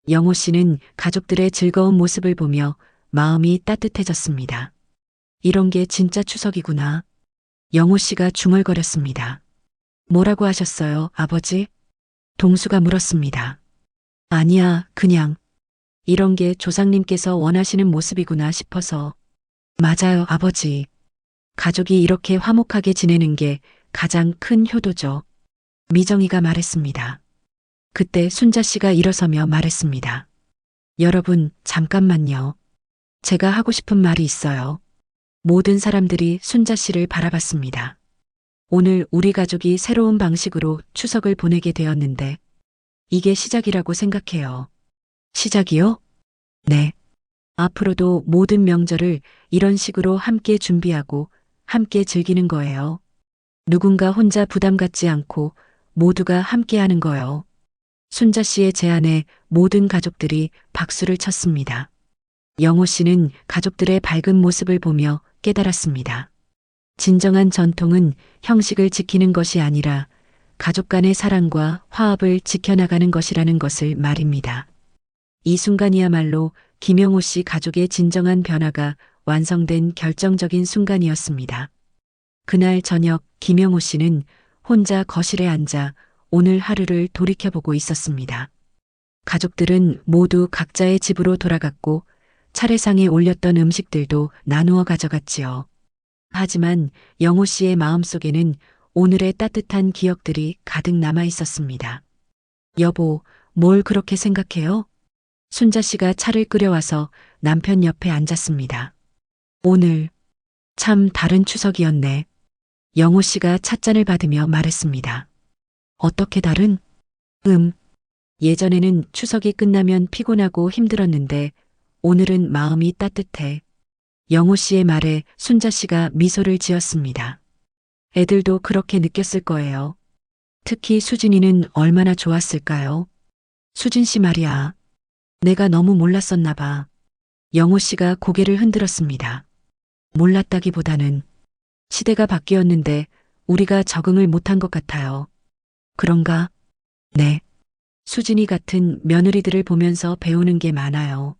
영호 씨는 가족들의 즐거운 모습을 보며 마음이 따뜻해졌습니다. 이런 게 진짜 추석이구나. 영호 씨가 중얼거렸습니다. 뭐라고 하셨어요, 아버지? 동수가 물었습니다. 아니야, 그냥. 이런 게 조상님께서 원하시는 모습이구나 싶어서. 맞아요, 아버지. 가족이 이렇게 화목하게 지내는 게 가장 큰 효도죠. 미정이가 말했습니다. 그때 순자 씨가 일어서며 말했습니다. 여러분, 잠깐만요. 제가 하고 싶은 말이 있어요. 모든 사람들이 순자 씨를 바라봤습니다. 오늘 우리 가족이 새로운 방식으로 추석을 보내게 되었는데 이게 시작이라고 생각해요. 시작이요? 네. 앞으로도 모든 명절을 이런 식으로 함께 준비하고 함께 즐기는 거예요. 누군가 혼자 부담 갖지 않고 모두가 함께 하는 거요. 순자 씨의 제안에 모든 가족들이 박수를 쳤습니다. 영호 씨는 가족들의 밝은 모습을 보며 깨달았습니다. 진정한 전통은 형식을 지키는 것이 아니라 가족 간의 사랑과 화합을 지켜나가는 것이라는 것을 말입니다. 이 순간이야말로 김영호 씨 가족의 진정한 변화가 완성된 결정적인 순간이었습니다. 그날 저녁 김영호 씨는 혼자 거실에 앉아 오늘 하루를 돌이켜보고 있었습니다. 가족들은 모두 각자의 집으로 돌아갔고 차례상에 올렸던 음식들도 나누어 가져갔지요. 하지만 영호 씨의 마음속에는 오늘의 따뜻한 기억들이 가득 남아 있었습니다. 여보, 뭘 그렇게 생각해요? 순자 씨가 차를 끓여와서 남편 옆에 앉았습니다. 오늘 참 다른 추석이었네. 영호 씨가 찻잔을 받으며 말했습니다. 어떻게 다른? 예전에는 추석이 끝나면 피곤하고 힘들었는데 오늘은 마음이 따뜻해. 영호 씨의 말에 순자 씨가 미소를 지었습니다. 애들도 그렇게 느꼈을 거예요. 특히 수진이는 얼마나 좋았을까요? 수진 씨 말이야. 내가 너무 몰랐었나 봐. 영호 씨가 고개를 흔들었습니다. 몰랐다기보다는 시대가 바뀌었는데 우리가 적응을 못한 것 같아요. 그런가? 네. 수진이 같은 며느리들을 보면서 배우는 게 많아요.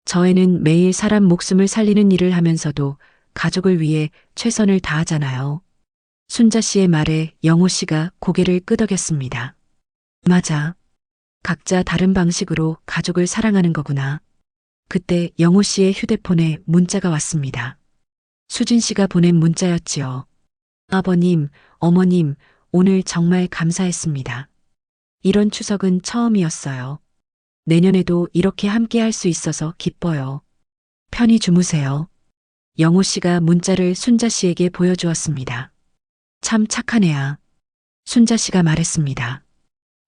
저 애는 매일 사람 목숨을 살리는 일을 하면서도 가족을 위해 최선을 다하잖아요. 순자 씨의 말에 영호 씨가 고개를 끄덕였습니다. 맞아. 각자 다른 방식으로 가족을 사랑하는 거구나. 그때 영호 씨의 휴대폰에 문자가 왔습니다. 수진 씨가 보낸 문자였지요. 아버님, 어머님, 오늘 정말 감사했습니다. 이런 추석은 처음이었어요. 내년에도 이렇게 함께 할 수 있어서 기뻐요. 편히 주무세요. 영호 씨가 문자를 순자 씨에게 보여주었습니다. 참 착한 애야. 순자 씨가 말했습니다.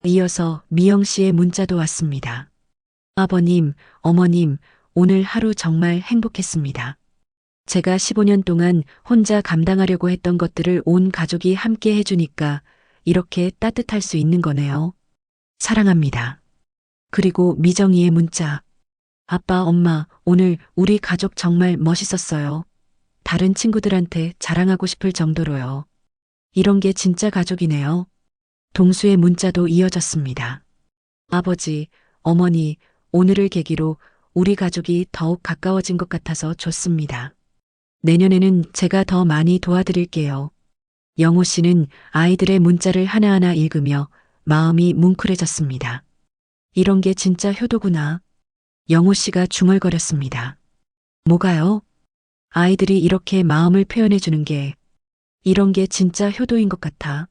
이어서 미영 씨의 문자도 왔습니다. 아버님, 어머님, 오늘 하루 정말 행복했습니다. 제가 15년 동안 혼자 감당하려고 했던 것들을 온 가족이 함께 해주니까 이렇게 따뜻할 수 있는 거네요. 사랑합니다. 그리고 미정이의 문자. 아빠, 엄마, 오늘 우리 가족 정말 멋있었어요. 다른 친구들한테 자랑하고 싶을 정도로요. 이런 게 진짜 가족이네요. 동수의 문자도 이어졌습니다. 아버지, 어머니, 오늘을 계기로 우리 가족이 더욱 가까워진 것 같아서 좋습니다. 내년에는 제가 더 많이 도와드릴게요. 영호 씨는 아이들의 문자를 하나하나 읽으며 마음이 뭉클해졌습니다. 이런 게 진짜 효도구나. 영호 씨가 중얼거렸습니다. 뭐가요? 아이들이 이렇게 마음을 표현해 주는 게, 이런 게 진짜 효도인 것 같아.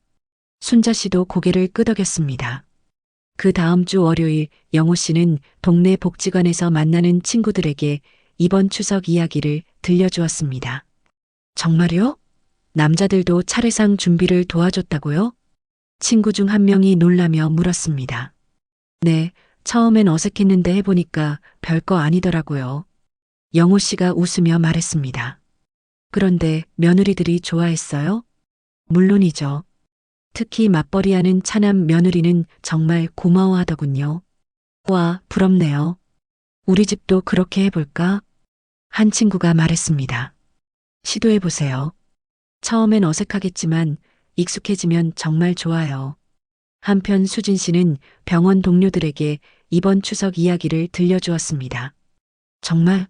순자 씨도 고개를 끄덕였습니다. 그 다음 주 월요일 영호 씨는 동네 복지관에서 만나는 친구들에게 이번 추석 이야기를 들려주었습니다. 정말요? 남자들도 차례상 준비를 도와줬다고요? 친구 중 한 명이 놀라며 물었습니다. 네, 처음엔 어색했는데 해보니까 별거 아니더라고요. 영호 씨가 웃으며 말했습니다. 그런데 며느리들이 좋아했어요? 물론이죠. 특히 맞벌이하는 차남 며느리는 정말 고마워하더군요. 와, 부럽네요. 우리 집도 그렇게 해볼까? 한 친구가 말했습니다. 시도해보세요. 처음엔 어색하겠지만 익숙해지면 정말 좋아요. 한편 수진 씨는 병원 동료들에게 이번 추석 이야기를 들려주었습니다. 정말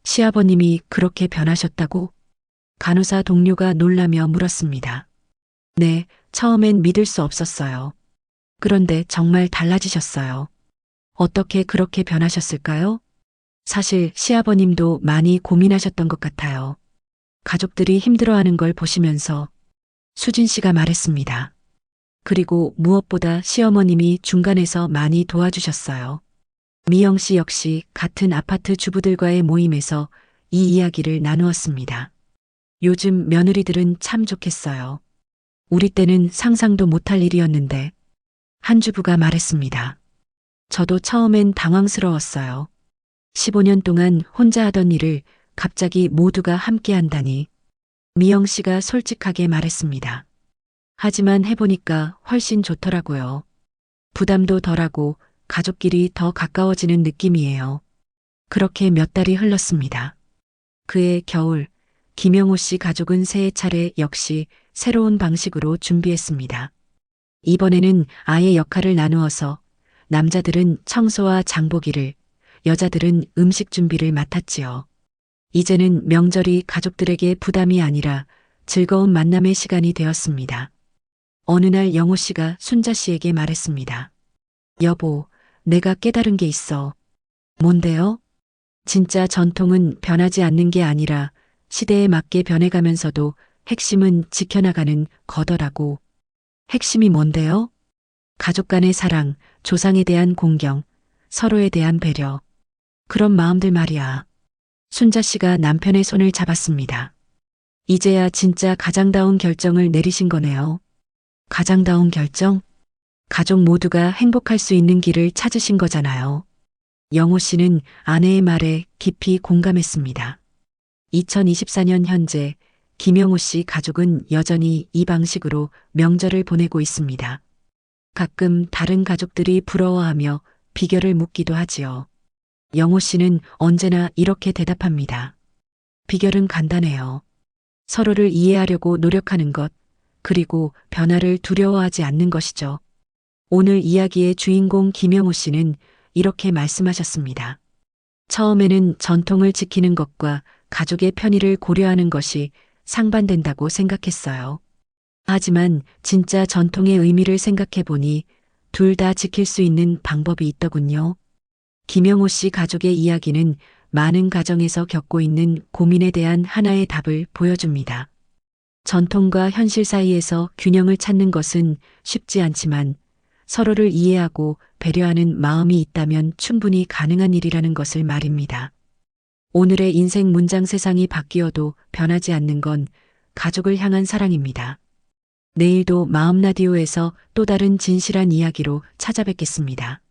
시아버님이 그렇게 변하셨다고? 간호사 동료가 놀라며 물었습니다. 네, 처음엔 믿을 수 없었어요. 그런데 정말 달라지셨어요. 어떻게 그렇게 변하셨을까요? 사실 시아버님도 많이 고민하셨던 것 같아요. 가족들이 힘들어하는 걸 보시면서 수진 씨가 말했습니다. 그리고 무엇보다 시어머님이 중간에서 많이 도와주셨어요. 미영 씨 역시 같은 아파트 주부들과의 모임에서 이 이야기를 나누었습니다. 요즘 며느리들은 참 좋겠어요. 우리 때는 상상도 못할 일이었는데 한 주부가 말했습니다. 저도 처음엔 당황스러웠어요. 15년 동안 혼자 하던 일을 갑자기 모두가 함께 한다니. 미영 씨가 솔직하게 말했습니다. 하지만 해보니까 훨씬 좋더라고요. 부담도 덜하고 가족끼리 더 가까워지는 느낌이에요. 그렇게 몇 달이 흘렀습니다. 그해 겨울, 김영호 씨 가족은 새해 차례 역시 새로운 방식으로 준비했습니다. 이번에는 아예 역할을 나누어서 남자들은 청소와 장보기를, 여자들은 음식 준비를 맡았지요. 이제는 명절이 가족들에게 부담이 아니라 즐거운 만남의 시간이 되었습니다. 어느 날 영호 씨가 순자 씨에게 말했습니다. 여보, 내가 깨달은 게 있어. 뭔데요? 진짜 전통은 변하지 않는 게 아니라 시대에 맞게 변해가면서도 핵심은 지켜나가는 거더라고. 핵심이 뭔데요? 가족 간의 사랑, 조상에 대한 공경, 서로에 대한 배려. 그런 마음들 말이야. 순자 씨가 남편의 손을 잡았습니다. 이제야 진짜 가장다운 결정을 내리신 거네요. 가장다운 결정? 가족 모두가 행복할 수 있는 길을 찾으신 거잖아요. 영호 씨는 아내의 말에 깊이 공감했습니다. 2024년 현재 김영호 씨 가족은 여전히 이 방식으로 명절을 보내고 있습니다. 가끔 다른 가족들이 부러워하며 비결을 묻기도 하지요. 영호 씨는 언제나 이렇게 대답합니다. 비결은 간단해요. 서로를 이해하려고 노력하는 것, 그리고 변화를 두려워하지 않는 것이죠. 오늘 이야기의 주인공 김영호 씨는 이렇게 말씀하셨습니다. 처음에는 전통을 지키는 것과 가족의 편의를 고려하는 것이 상반된다고 생각했어요. 하지만 진짜 전통의 의미를 생각해 보니 둘 다 지킬 수 있는 방법이 있더군요. 김영호 씨 가족의 이야기는 많은 가정에서 겪고 있는 고민에 대한 하나의 답을 보여줍니다. 전통과 현실 사이에서 균형을 찾는 것은 쉽지 않지만 서로를 이해하고 배려하는 마음이 있다면 충분히 가능한 일이라는 것을 말입니다. 오늘의 인생 문장 세상이 바뀌어도 변하지 않는 건 가족을 향한 사랑입니다. 내일도 마음 라디오에서 또 다른 진실한 이야기로 찾아뵙겠습니다.